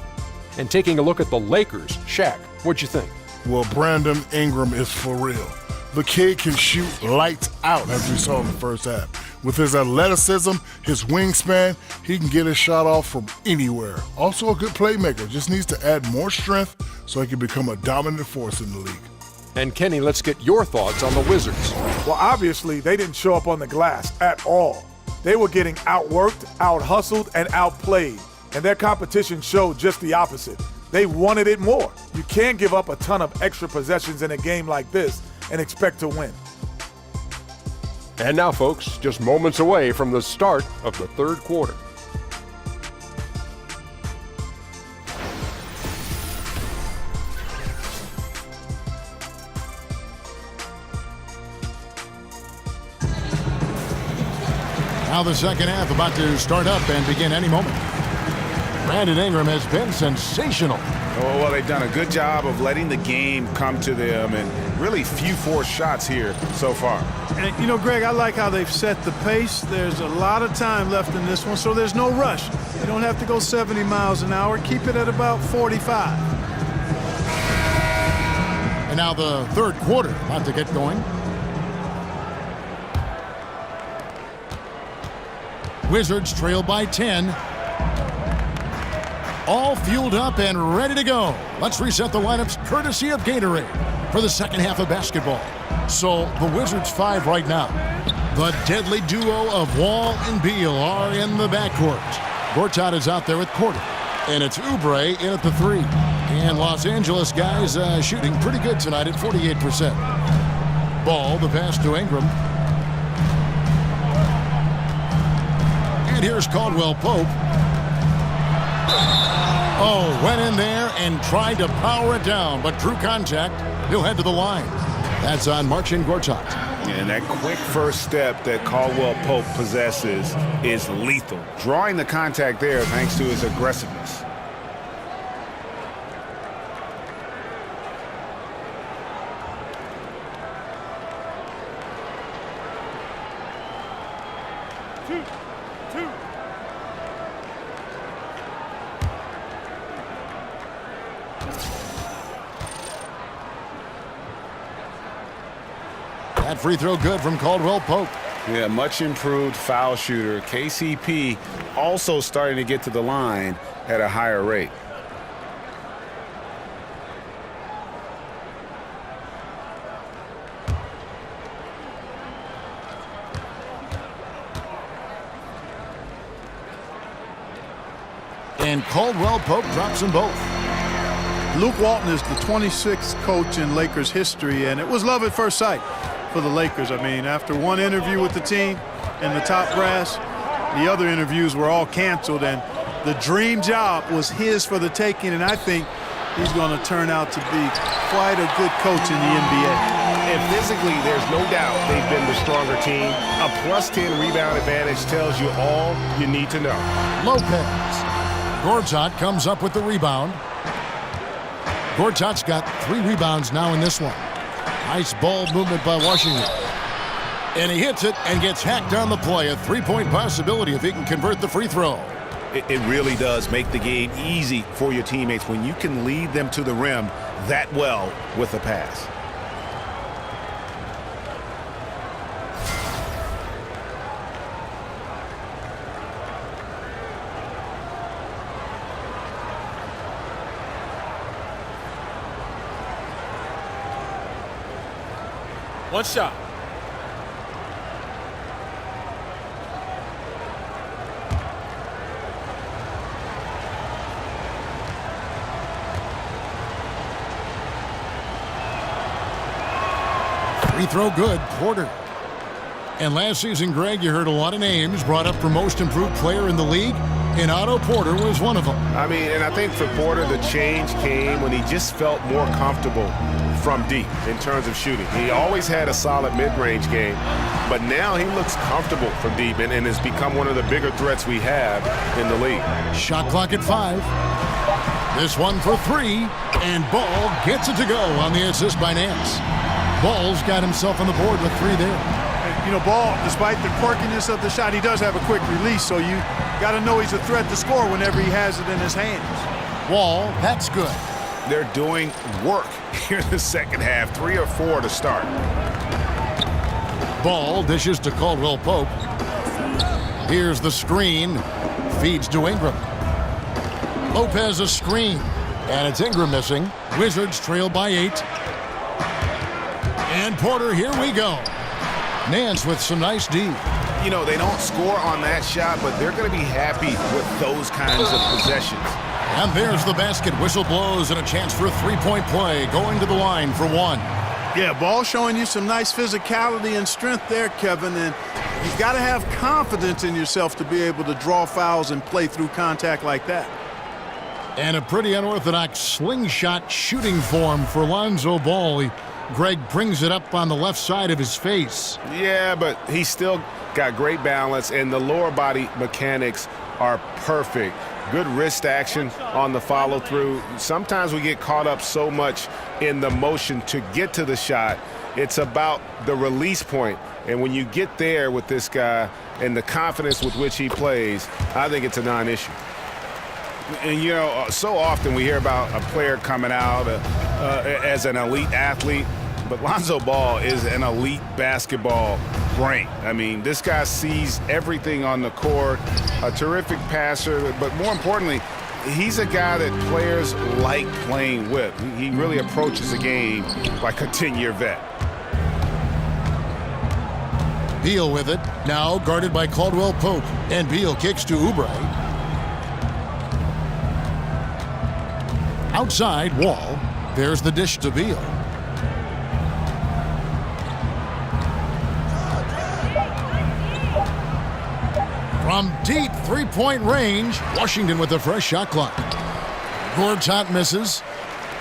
And taking a look at the Lakers, Shaq, what'd you think?
Well, Brandon Ingram is for real. The kid can shoot lights out, as we saw in the first half. With his athleticism, his wingspan, he can get his shot off from anywhere. Also a good playmaker, just needs to add more strength so he can become a dominant force in the league.
And Kenny, let's get your thoughts on the Wizards.
Well, obviously, they didn't show up on the glass at all. They were getting outworked, out-hustled, and outplayed. And their competition showed just the opposite. They wanted it more. You can't give up a ton of extra possessions in a game like this and expect to win.
And now, folks, just moments away from the start of the third quarter.
Now the second half about to start up and begin any moment. Brandon Ingram has been sensational.
Oh, well, they've done a good job of letting the game come to them, and really few forced shots here so far.
And, you know, Greg, I like how they've set the pace. There's a lot of time left in this one, so there's no rush. You don't have to go 70 miles an hour. Keep it at about 45.
And now the third quarter about to get going. Wizards trail by 10. All fueled up and ready to go. Let's reset the lineups courtesy of Gatorade for the second half of basketball. So the Wizards 5 right now. The deadly duo of Wall and Beal are in the backcourt. Gortat is out there at Porter. And it's Oubre in at the 3. And Los Angeles guys shooting pretty good tonight at 48%. Ball, the pass to Ingram. And here's Caldwell Pope. Oh, went in there and tried to power it down, but drew contact. He'll head to the line. That's on Marcin Gortat.
And that quick first step that Caldwell Pope possesses is lethal. Drawing the contact there thanks to his aggressiveness.
That free throw good from Caldwell Pope.
Yeah, much improved foul shooter. KCP also starting to get to the line at a higher rate.
And Caldwell Pope drops them both.
Luke Walton is the 26th coach in Lakers history, and it was love at first sight for the Lakers. I mean, after one interview with the team and the top brass, the other interviews were all canceled, and the dream job was his for the taking, and I think he's going to turn out to be quite a good coach in the NBA.
And physically, there's no doubt they've been the stronger team. A +10 rebound advantage tells you all you need to know.
Lopez. Gortat comes up with the rebound. Gortat's got 3 rebounds now in this one. Nice ball movement by Washington. And he hits it and gets hacked on the play. A 3-point possibility if he can convert the free throw.
It really does make the game easy for your teammates when you can lead them to the rim that well with a pass.
One shot.
Free throw good, Porter. And last season, Greg, you heard a lot of names brought up for most improved player in the league, and Otto Porter was one of them.
I mean, and I think for Porter, the change came when he just felt more comfortable from deep in terms of shooting. He always had a solid mid-range game, but now he looks comfortable from deep and has become one of the bigger threats we have in the league.
Shot clock at 5. This one for 3, and Ball gets it to go on the assist by Nance. Ball's got himself on the board with 3 there.
You know, Ball, despite the quirkiness of the shot, he does have a quick release, so you got to know he's a threat to score whenever he has it in his hands.
Wall, that's good.
They're doing work here in the second half, 3 or 4 to start.
Ball dishes to Caldwell Pope. Here's the screen. Feeds to Ingram. Lopez a screen. And it's Ingram missing. Wizards trail by 8. And Porter, here we go. Nance with some nice D.
You know, they don't score on that shot, but they're going to be happy with those kinds of possessions.
And there's the basket. Whistle blows and a chance for a 3-point play. Going to the line for 1.
Yeah, Ball showing you some nice physicality and strength there, Kevin. And you've got to have confidence in yourself to be able to draw fouls and play through contact like that.
And a pretty unorthodox slingshot shooting form for Lonzo Ball. Greg brings it up on the left side of his face.
Yeah, but he's still got great balance, and the lower body mechanics are perfect. Good wrist action on the follow-through. Sometimes we get caught up so much in the motion to get to the shot. It's about the release point. And when you get there with this guy and the confidence with which he plays, I think it's a non-issue.
And, you know, so often we hear about a player coming out as an elite athlete, but Lonzo Ball is an elite basketball brain. I mean, this guy sees everything on the court, a terrific passer, but more importantly, he's a guy that players like playing with. He really approaches the game like a 10-year vet.
Beal with it, now guarded by Caldwell Pope, and Beal kicks to Oubre. Outside, Wall. There's the dish to Beal. From deep three-point range, Washington with a fresh shot clock. Gortat misses.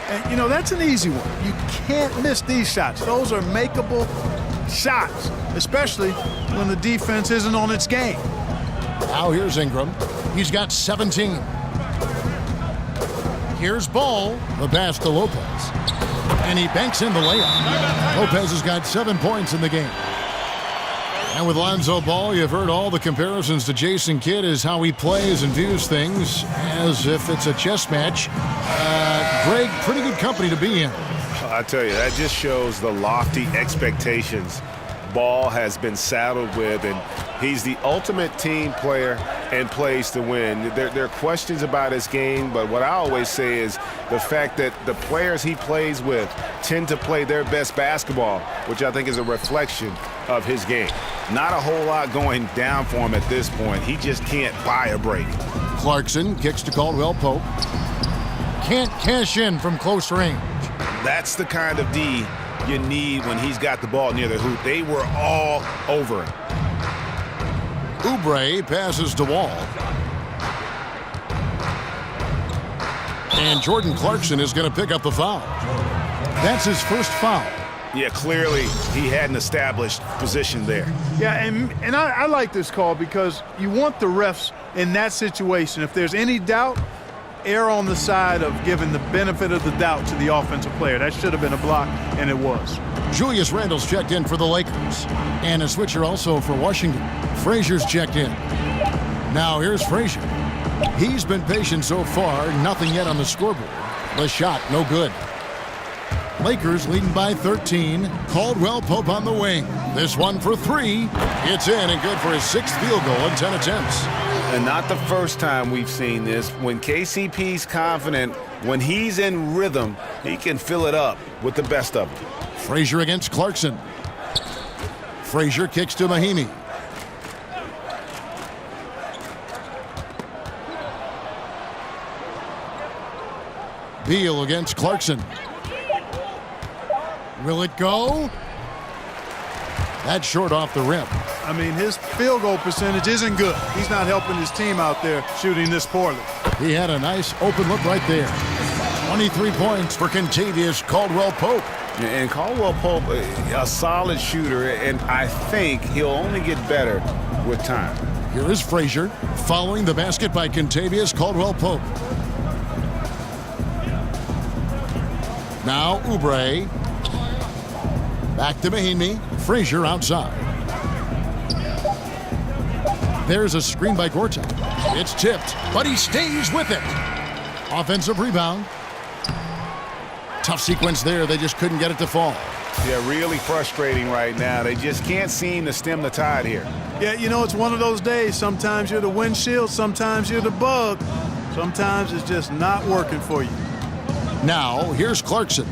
And, you know, that's an easy one. You can't miss these shots. Those are makeable shots, especially when the defense isn't on its game.
Now here's Ingram. He's got 17. Here's Ball. The pass to Lopez. And he banks in the layup. Lopez has got 7 points in the game. And with Lonzo Ball, you've heard all the comparisons to Jason Kidd as how he plays and views things as if it's a chess match. Greg, pretty good company to be in.
I tell you, that just shows the lofty expectations Ball has been saddled with, and he's the ultimate team player and plays to win. There are questions about his game, but what I always say is the fact that the players he plays with tend to play their best basketball, which I think is a reflection of his game. Not a whole lot going down for him at this point. He just can't buy a break.
Clarkson kicks to Caldwell Pope. Can't cash in from close range.
That's the kind of D you need when he's got the ball near the hoop. They were all over him.
Oubre passes to Wall. And Jordan Clarkson is going to pick up the foul. That's his first foul.
Yeah, clearly he had an established position there.
Yeah, and I like this call because you want the refs in that situation, if there's any doubt, err on the side of giving the benefit of the doubt to the offensive player. That should have been a block, and it was.
Julius Randle's checked in for the Lakers. And a switcher also for Washington. Frazier's checked in. Now here's Frazier. He's been patient so far, nothing yet on the scoreboard. The shot, no good. Lakers leading by 13. Caldwell Pope on the wing. This one for three. It's in and good for his 6th field goal in 10 attempts.
And not the first time we've seen this. When KCP's confident, when he's in rhythm, he can fill it up with the best of them.
Frazier against Clarkson. Frazier kicks to Mahimi. Beal against Clarkson. Will it go? That's short off the rim.
I mean, his field goal percentage isn't good. He's not helping his team out there shooting this poorly.
He had a nice open look right there. 23 points for Kentavious Caldwell Pope.
And Caldwell Pope, a solid shooter, and I think he'll only get better with time.
Here is Frazier following the basket by Kentavious Caldwell Pope. Now Oubre. Back to Mahimi. Frazier outside. There's a screen by Gortat. It's tipped, but he stays with it. Offensive rebound. Tough sequence there. They just couldn't get it to fall.
Yeah, really frustrating right now. They just can't seem to stem the tide here.
Yeah, you know, it's one of those days. Sometimes you're the windshield, sometimes you're the bug. Sometimes it's just not working for you.
Now, here's Clarkson.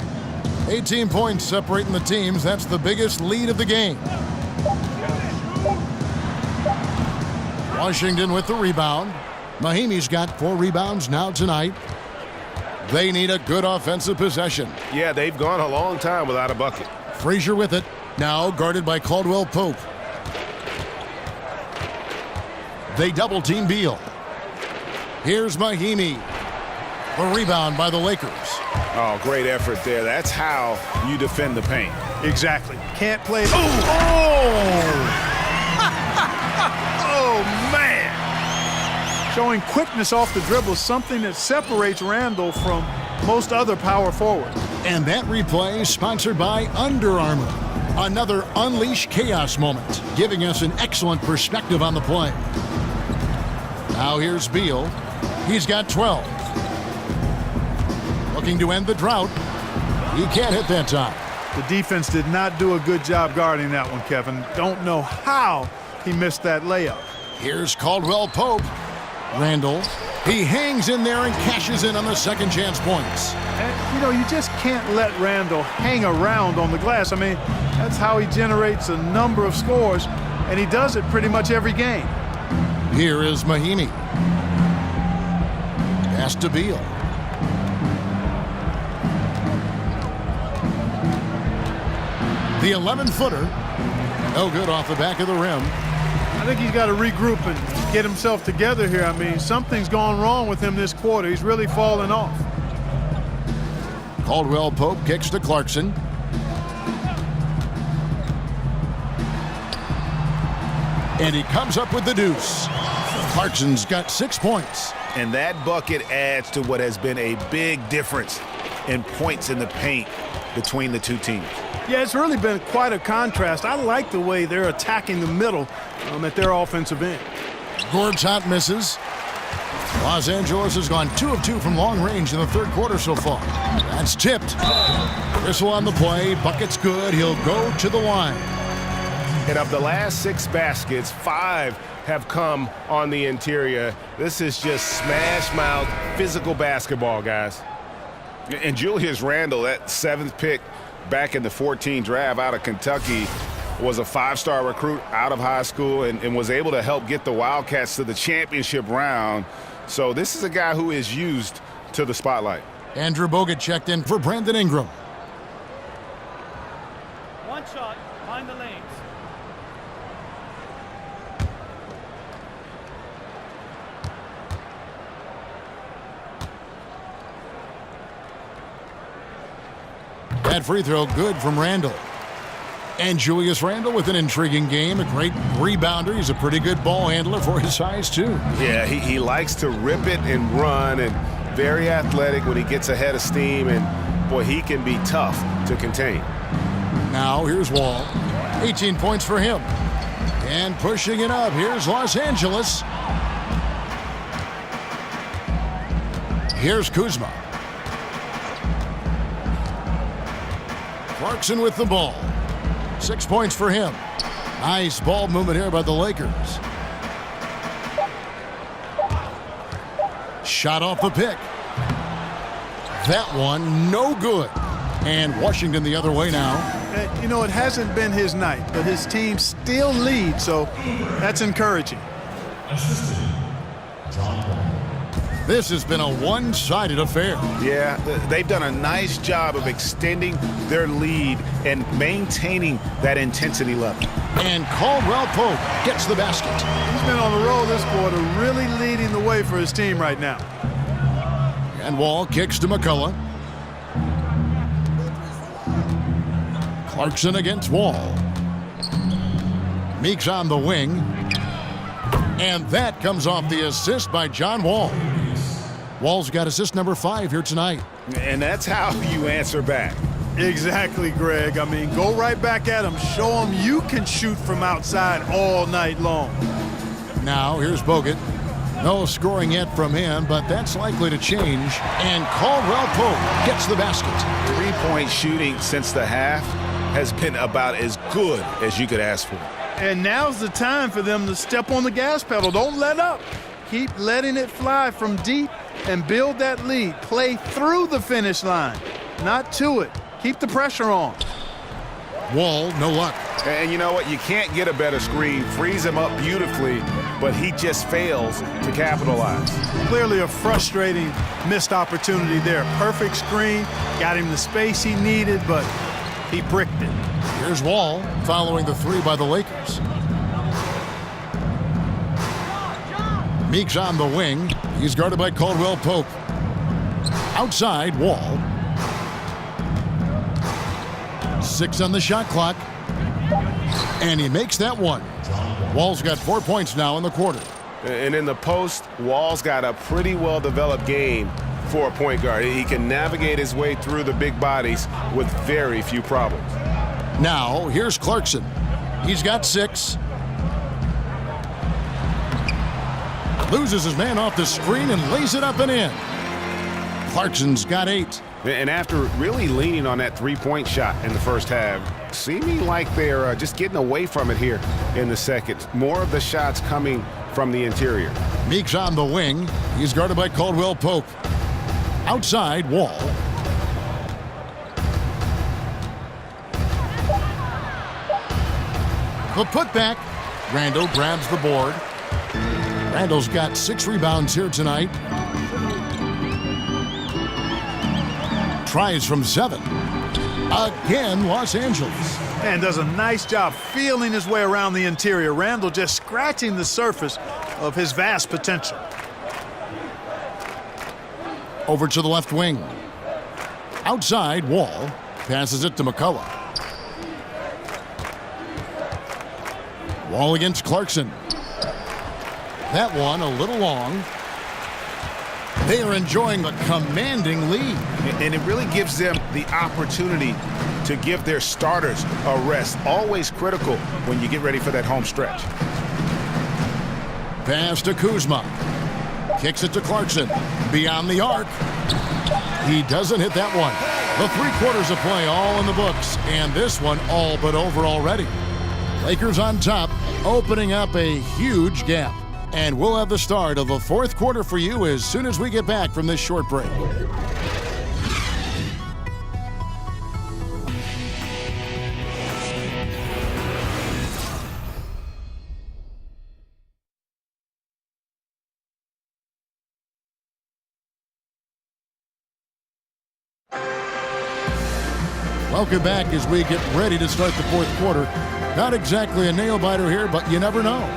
18 points separating the teams. That's the biggest lead of the game. Washington with the rebound. Mahimi's got 4 rebounds now tonight. They need a good offensive possession.
Yeah, they've gone a long time without a bucket.
Frazier with it. Now guarded by Caldwell Pope. They double team Beal. Here's Mahimi. The rebound by the Lakers.
Oh, great effort there. That's how you defend the paint.
Exactly. Can't play.
Oh!
showing quickness off the dribble, something that separates Randall from most other power forwards.
And that replay is sponsored by Under Armour. Another unleash chaos moment, giving us an excellent perspective on the play. Now here's Beal. He's got 12. Looking to end the drought. He can't hit that time.
The defense did not do a good job guarding that one, Kevin. Don't know how he missed that layup.
Here's Caldwell Pope. Randall. He hangs in there and cashes in on the second chance points.
And, you know, you just can't let Randall hang around on the glass. I mean, that's how he generates a number of scores, and he does it pretty much every game.
Here is Mahinmi. Pass to Beal. The 11-footer. No good off the back of the rim.
I think he's got to regroup and get himself together here. I mean, something's gone wrong with him this quarter. He's really fallen off.
Caldwell Pope kicks to Clarkson. And he comes up with the deuce. Clarkson's got 6 points.
And that bucket adds to what has been a big difference in points in the paint between the two teams.
Yeah, it's really been quite a contrast. I like the way they're attacking the middle at their offensive end.
Gortat misses. Los Angeles has gone 2 of 2 from long range in the third quarter so far. That's tipped. Whistle on the play. Bucket's good. He'll go to the line.
And of the last 6 baskets, 5 have come on the interior. This is just smash-mouth physical basketball, guys. And Julius Randle, that 7th pick back in the 14 draft out of Kentucky, was a 5-star recruit out of high school and was able to help get the Wildcats to the championship round. So this is a guy who is used to the spotlight.
Andrew Bogut checked in for Brandon Ingram.
One shot, find the lanes.
That free throw good from Randall. And Julius Randle with an intriguing game, a great rebounder. He's a pretty good ball handler for his size, too.
Yeah, he likes to rip it and run, and very athletic when he gets ahead of steam, and, boy, he can be tough to contain.
Now here's Wall. 18 points for him. And pushing it up, here's Los Angeles. Here's Kuzma. Clarkson with the ball. 6 points for him. Nice ball movement here by the Lakers. Shot off the pick. That one, no good. And Washington the other way now.
You know, it hasn't been his night, but his team still leads, so that's encouraging.
This has been a one-sided affair.
Yeah, they've done a nice job of extending their lead and maintaining that intensity level.
And Caldwell Pope gets the basket.
He's been on the roll this quarter, really leading the way for his team right now.
And Wall kicks to McCullough. Clarkson against Wall. Meeks on the wing. And that comes off the assist by John Wall. Wall's got assist number 5 here tonight.
And that's how you answer back.
Exactly, Greg. I mean, go right back at him. Show him you can shoot from outside all night long.
Now, here's Bogut. No scoring yet from him, but that's likely to change. And Caldwell Pope gets the basket.
3-point shooting since the half has been about as good as you could ask for.
And now's the time for them to step on the gas pedal. Don't let up. Keep letting it fly from deep and build that lead. Play through the finish line, not to it. Keep the pressure on.
Wall, no luck.
And you know what? You can't get a better screen. Frees him up beautifully, but he just fails to capitalize.
Clearly a frustrating missed opportunity there. Perfect screen, got him the space he needed, but he bricked it.
Here's Wall following the 3 by the Lakers. Meeks on the wing. He's guarded by Caldwell Pope. Outside, Wall. 6 on the shot clock. And he makes that one. Wall's got 4 points now in the quarter.
And in the post, Wall's got a pretty well-developed game for a point guard. He can navigate his way through the big bodies with very few problems.
Now, here's Clarkson. He's got 6. Loses his man off the screen and lays it up and in. Clarkson's got 8.
And after really leaning on that three-point shot in the first half, seeming like they're just getting away from it here in the second. More of the shots coming from the interior.
Meeks on the wing. He's guarded by Caldwell Pope. Outside, Wall. The putback. Randall grabs the board. Randall's got 6 rebounds here tonight. Tries from 7. Again, Los Angeles.
And does a nice job feeling his way around the interior. Randall just scratching the surface of his vast potential.
Over to the left wing. Outside, Wall. Passes it to McCullough. Wall against Clarkson. That one a little long. They are enjoying a commanding lead.
And it really gives them the opportunity to give their starters a rest. Always critical when you get ready for that home stretch.
Pass to Kuzma. Kicks it to Clarkson. Beyond the arc. He doesn't hit that one. The 3 quarters of play all in the books. And this one all but over already. Lakers on top, opening up a huge gap. And we'll have the start of the 4th quarter for you as soon as we get back from this short break. Welcome back as we get ready to start the 4th quarter. Not exactly a nail-biter here, but you never know.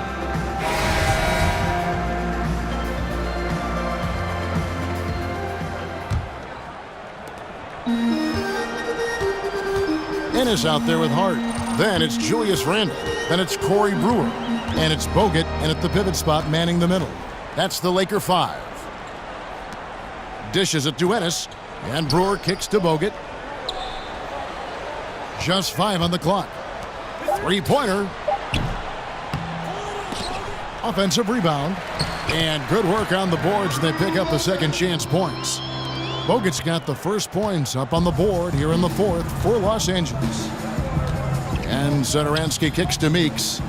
Ennis out there with Hart. Then it's Julius Randle. Then it's Corey Brewer. And it's Bogut, and at the pivot spot, manning the middle. That's the Laker 5. Dishes it to Ennis. And Brewer kicks to Bogut. Just 5 on the clock. 3-pointer. Offensive rebound. And good work on the boards. They pick up the second chance points. Bogut's got the first points up on the board here in the 4th for Los Angeles. And Satoransky kicks to Meeks.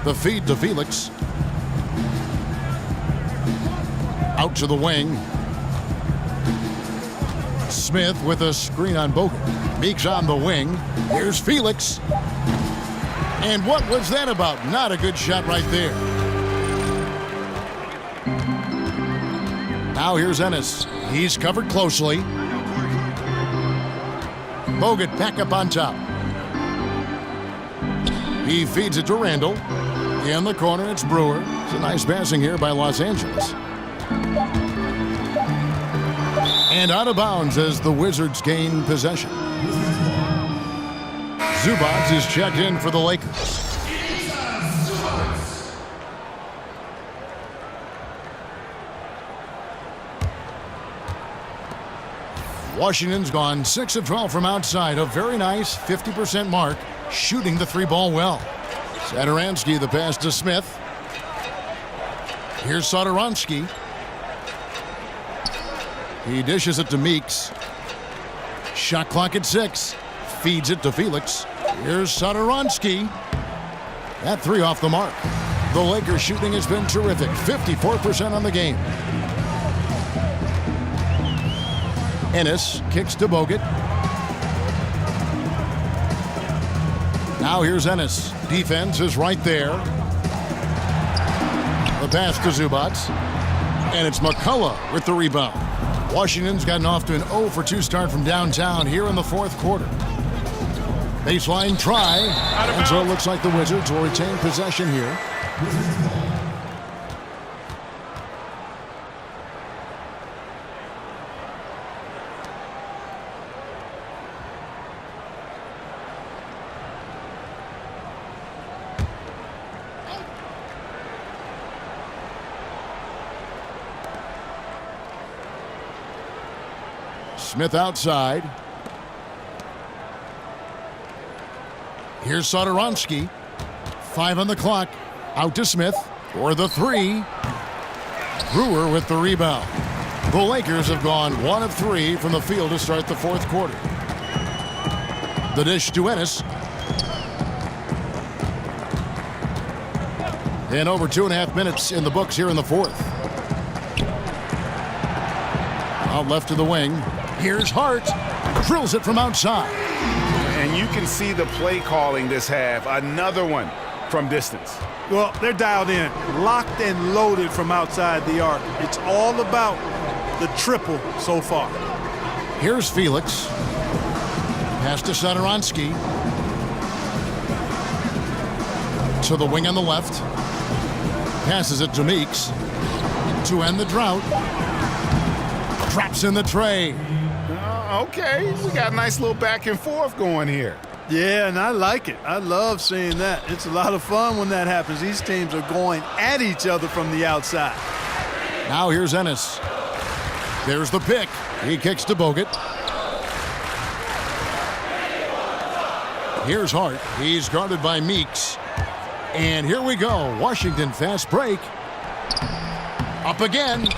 The feed to Felix. Out to the wing. Smith with a screen on Bogut. Meeks on the wing. Here's Felix. And what was that about? Not a good shot right there. Now here's Ennis. He's covered closely. Bogut back up on top. He feeds it to Randall. In the corner, it's Brewer. It's a nice passing here by Los Angeles. And out of bounds as the Wizards gain possession. Zubac is checked in for the Lakers. Washington's gone 6 of 12 from outside. A very nice 50% mark, shooting the 3-ball well. Satoransky, the pass to Smith. Here's Satoransky. He dishes it to Meeks. Shot clock at 6. Feeds it to Felix. Here's Satoransky. That 3 off the mark. The Lakers shooting has been terrific. 54% on the game. Ennis kicks to Bogut. Now here's Ennis. Defense is right there. The pass to Zubac. And it's McCullough with the rebound. Washington's gotten off to an 0 for 2 start from downtown here in the 4th quarter. Baseline try. And so it looks like the Wizards will retain possession here. Smith outside. Here's Satoransky. 5 on the clock. Out to Smith for the 3. Brewer with the rebound. The Lakers have gone 1 of 3 from the field to start the fourth quarter. The dish to Unis. And over 2.5 minutes in the books here in the fourth. Out left to the wing. Here's Hart. Drills it from outside.
And you can see the play calling this half. Another one from distance.
Well, they're dialed in, locked and loaded from outside the arc. It's all about the triple so far.
Here's Felix. Pass to Satoransky. To the wing on the left. Passes it to Meeks. To end the drought. Drops in the tray.
Okay, we got a nice little back and forth going here.
Yeah, and I like it. I love seeing that. It's a lot of fun when that happens. These teams are going at each other from the outside.
Now here's Ennis. There's the pick. He kicks to Bogut. Here's Hart. He's guarded by Meeks. And here we go. Washington fast break. Up again.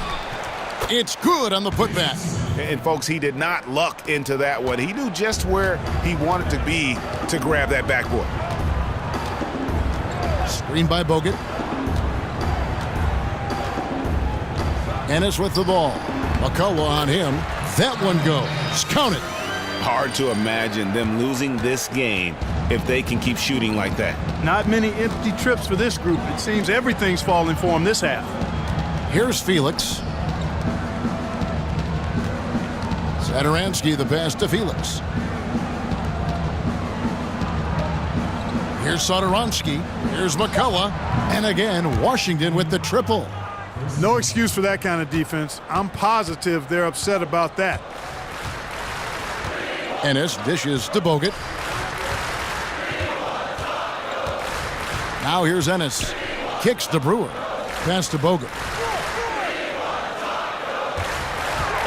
It's good on the putback.
And folks, he did not luck into that one. He knew just where he wanted to be to grab that backboard.
Screen by Bogut. Ennis with the ball. McCullough on him. That one goes. Count it.
Hard to imagine them losing this game if they can keep shooting like that.
Not many empty trips for this group. It seems everything's falling for them this half.
Here's Felix. Satoransky the pass to Felix. Here's Satoransky. Here's McCullough. And again, Washington with the triple.
No excuse for that kind of defense. I'm positive they're upset about that.
Ennis dishes to Bogut. Now here's Ennis. Kicks to Brewer. Pass to Bogut.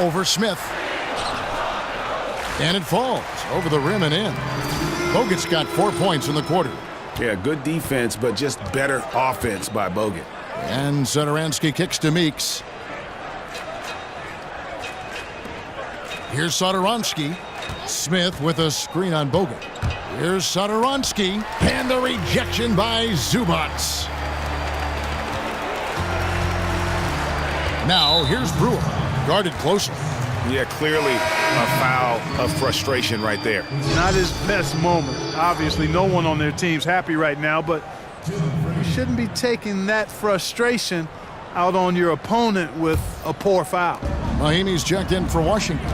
Over Smith. And it falls over the rim and in. Bogut's got 4 points in the quarter.
Yeah, good defense, but just better offense by Bogut.
And Satoransky kicks to Meeks. Here's Satoransky. Smith with a screen on Bogut. Here's Satoransky. And the rejection by Zubats. Now here's Brewer. Guarded closely.
Yeah, clearly a foul of frustration right there.
Not his best moment. Obviously, no one on their team's happy right now, but you shouldn't be taking that frustration out on your opponent with a poor foul.
Mahimi's checked in for Washington.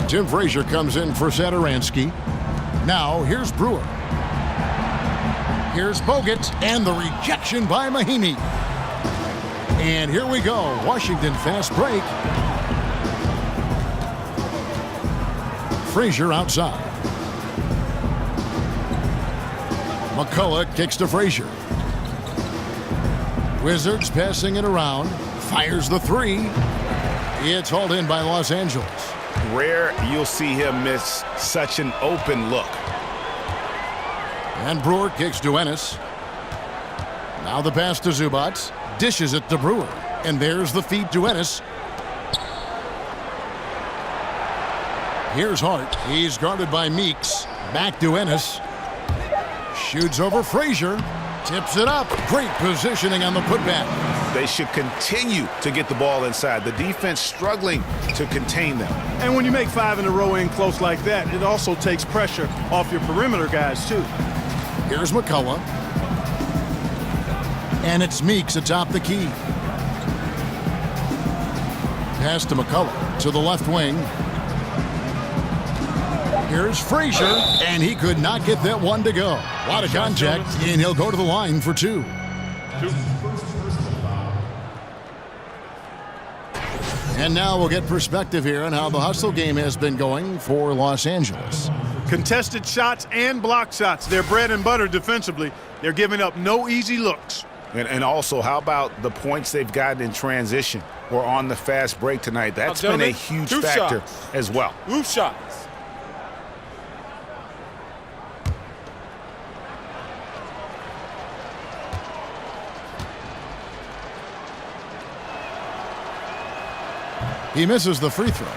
Tim Frazier comes in for Satoransky. Now, here's Brewer. Here's Bogut, and the rejection by Mahimi. And here we go. Washington fast break. Frazier outside. McCullough kicks to Frazier. Wizards passing it around. Fires the 3. It's hauled in by Los Angeles.
Rare you'll see him miss such an open look.
And Brewer kicks to Ennis. Now the pass to Zubats. Dishes it to Brewer. And there's the feed to Ennis. Here's Hart. He's guarded by Meeks. Back to Ennis. Shoots over Frazier. Tips it up. Great positioning on the putback.
They should continue to get the ball inside. The defense struggling to contain them.
And when you make 5 in a row in close like that, it also takes pressure off your perimeter guys, too.
Here's McCullough. And it's Meeks atop the key. Pass to McCullough to the left wing. Here's Frazier, and he could not get that one to go. A lot of contact, and he'll go to the line for 2. And now we'll get perspective here on how the hustle game has been going for Los Angeles.
Contested shots and block shots. They're bread and butter defensively. They're giving up no easy looks.
And also, how about the points they've gotten in transition or on the fast break tonight? That's been a huge factor as well.
Roof shots.
He misses the free throw.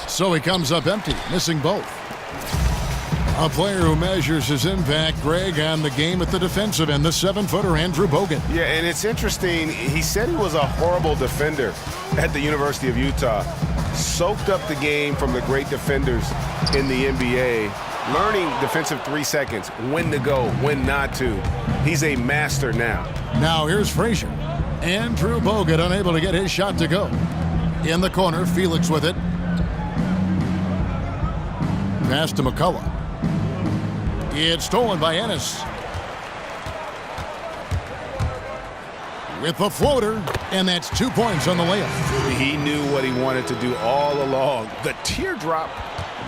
So he comes up empty, missing both. A player who measures his impact, Greg, on the game at the defensive end, the 7-footer Andrew Bogut.
Yeah, and it's interesting. He said he was a horrible defender at the University of Utah. Soaked up the game from the great defenders in the NBA. Learning defensive 3 seconds, when to go, when not to. He's a master now.
Now here's Frazier. Andrew Bogut unable to get his shot to go. In the corner, Felix with it. Pass to McCullough. It's stolen by Ennis. With the floater, and that's 2 points on the layup.
He knew what he wanted to do all along. The teardrop.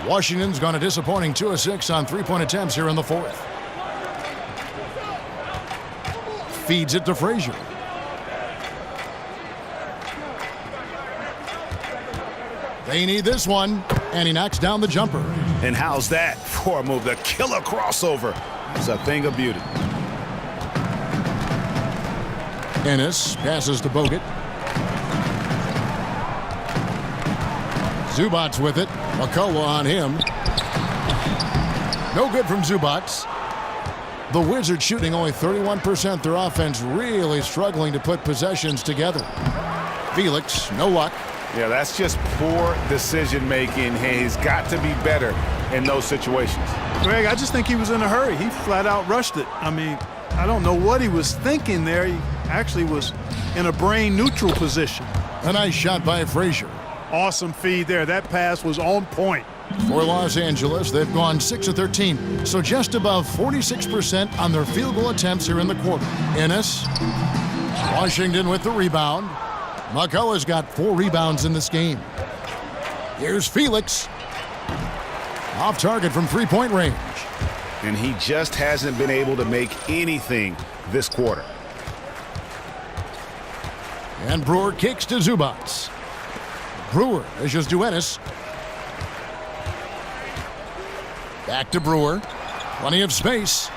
Washington's gone a disappointing 2 of 6 on three-point attempts here in the fourth. Feeds it to Frazier. They need this one, and he knocks down the jumper.
And how's that for a move? The killer crossover. It's a thing of beauty.
Ennis passes to Bogut. Zubac's with it. McCullough on him. No good from Zubac's. The Wizards shooting only 31%. Their offense really struggling to put possessions together. Felix, no luck.
Yeah, that's just poor decision making. He's got to be better in those situations.
Greg, I just think he was in a hurry. He flat out rushed it. I mean, I don't know what he was thinking there. He actually was in a brain neutral position.
A nice shot by Frazier.
Awesome feed there. That pass was on point.
For Los Angeles, they've gone 6 of 13, so just above 46% on their field goal attempts here in the quarter. Ennis, Washington with the rebound. McCullough's got 4 rebounds in this game. Here's Felix. Off target from three-point range.
And he just hasn't been able to make anything this quarter.
And Brewer kicks to Zubac's. Brewer dishes to Ennis. Back to Brewer. Plenty of space.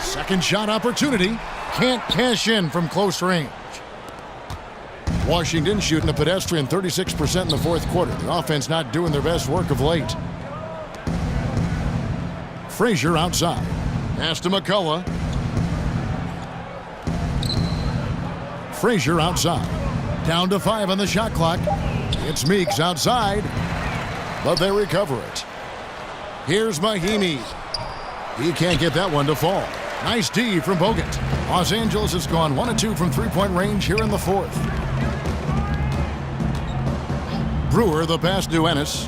Second shot opportunity. Can't cash in from close range. Washington shooting a pedestrian 36% in the fourth quarter. The offense not doing their best work of late. Frazier outside. Pass to McCullough. Frazier outside. Down to 5 on the shot clock. It's Meeks outside, but they recover it. Here's Mahimi. He can't get that one to fall. Nice D from Bogut. Los Angeles has gone 1 of 2 from three-point range here in the fourth. Brewer, the pass to Ennis.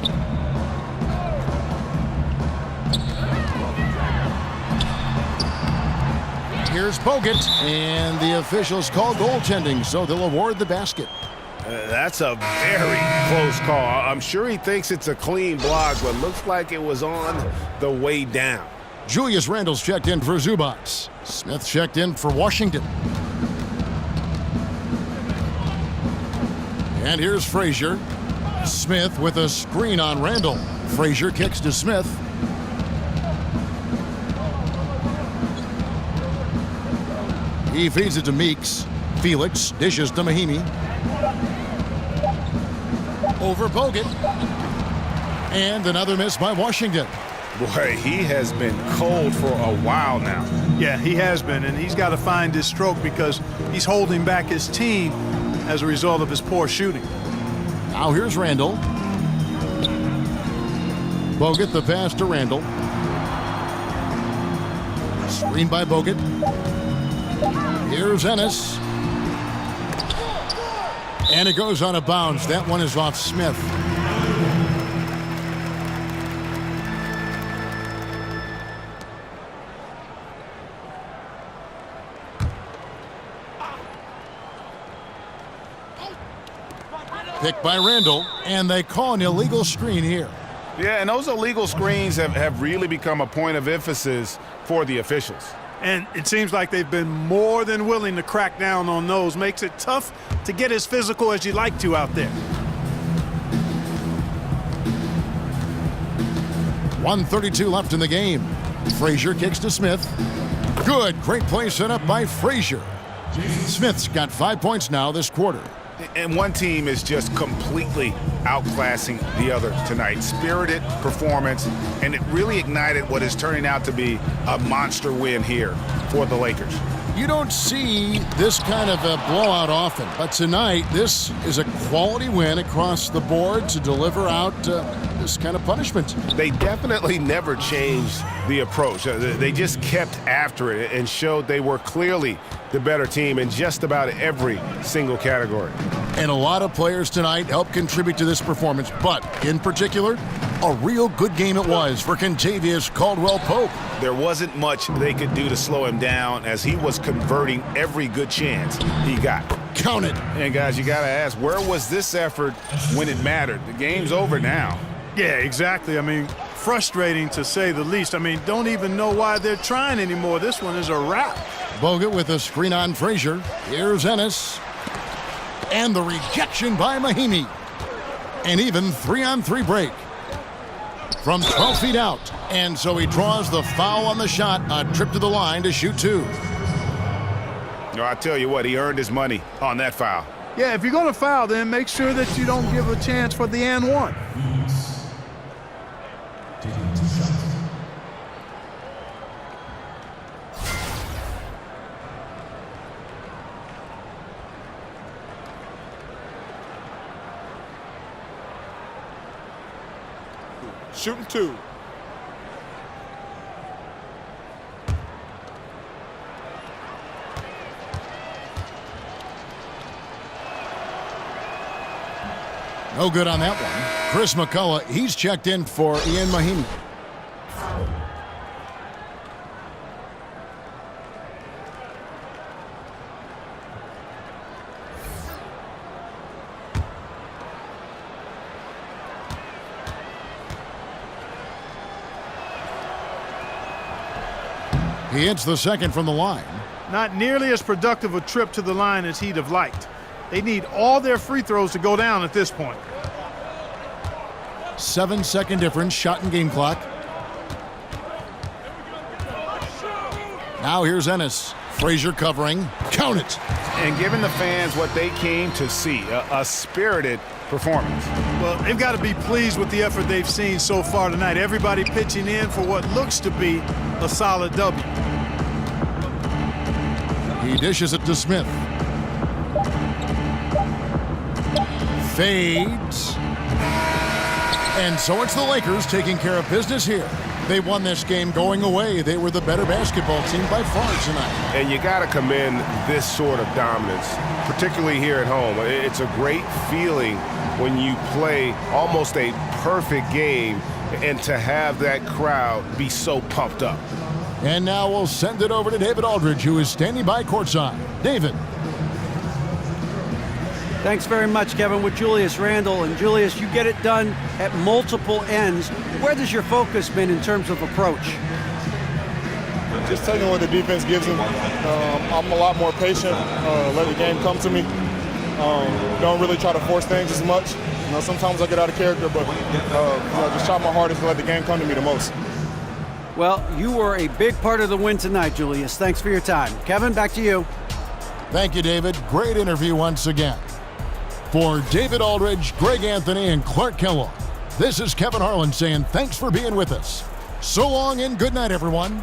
Here's Bogut, and the officials call goaltending, so they'll award the basket.
That's a very close call. I'm sure he thinks it's a clean block, but looks like it was on the way down.
Julius Randle's checked in for Zubac's. Smith checked in for Washington. And here's Frazier. Smith with a screen on Randle. Frazier kicks to Smith. He feeds it to Meeks. Felix dishes to Mahimi. Over Bogut. And another miss by Washington.
Boy, he has been cold for a while now.
Yeah, he has been, and he's got to find his stroke because he's holding back his team as a result of his poor shooting.
Now here's Randle. Bogut the pass to Randle. Screen by Bogut. Here's Ennis. And it goes out of bounds. That one is off Smith. Picked by Randall, and they call an illegal screen here.
Yeah, and those illegal screens have really become a point of emphasis for the officials.
And it seems like they've been more than willing to crack down on those. Makes it tough to get as physical as you'd like to out there.
1:32 left in the game. Frazier kicks to Smith. Good, great play set up by Frazier. Smith's got 5 points now this quarter.
And one team is just completely outclassing the other tonight. Spirited performance, and it really ignited what is turning out to be a monster win here for the Lakers.
You don't see this kind of a blowout often, but tonight this is a quality win across the board to deliver out this kind of punishment.
They definitely never changed the approach. They just kept after it and showed they were clearly the better team in just about every single category.
And a lot of players tonight helped contribute to this performance, but in particular, a real good game it was for Kentavious Caldwell-Pope.
There wasn't much they could do to slow him down as he was converting every good chance he got.
Count it.
And guys, you got to ask, where was this effort when it mattered? The game's over now.
Yeah, exactly. I mean, frustrating to say the least. I mean, don't even know why they're trying anymore. This one is a wrap.
Bogut with a screen on Frazier. Here's Ennis. And the rejection by Mahimi. An even 3-on-3 break. From 12 feet out. And so he draws the foul on the shot. A trip to the line to shoot two.
No, I tell you what, he earned his money on that foul.
Yeah, if you're going to foul, then make sure that you don't give a chance for the and one.
Shooting two.
No good on that one. Chris McCullough, he's checked in for Ian Mahimi. He hits the second from the line.
Not nearly as productive a trip to the line as he'd have liked. They need all their free throws to go down at this point.
7-second difference, shot and game clock. Now here's Ennis. Frazier covering. Count it.
And giving the fans what they came to see, a spirited performance.
Well, they've got to be pleased with the effort they've seen so far tonight. Everybody pitching in for what looks to be a solid W.
He dishes it to Smith. Fades. And so it's the Lakers taking care of business here. They won this game going away. They were the better basketball team by far tonight.
And you got to commend this sort of dominance, particularly here at home. It's a great feeling when you play almost a perfect game and to have that crowd be so pumped up.
And now we'll send it over to David Aldridge, who is standing by courtside. David.
Thanks very much, Kevin, with Julius Randle. And Julius, you get it done at multiple ends. Where does your focus been in terms of approach?
Just taking what the defense gives him. I'm a lot more patient, let the game come to me. Don't really try to force things as much. You know, sometimes I get out of character, but just try my hardest to let the game come to me the most.
Well, you were a big part of the win tonight, Julius. Thanks for your time. Kevin, back to you.
Thank you, David. Great interview once again. For David Aldridge, Greg Anthony, and Clark Kellogg, this is Kevin Harlan saying thanks for being with us. So long and good night, everyone.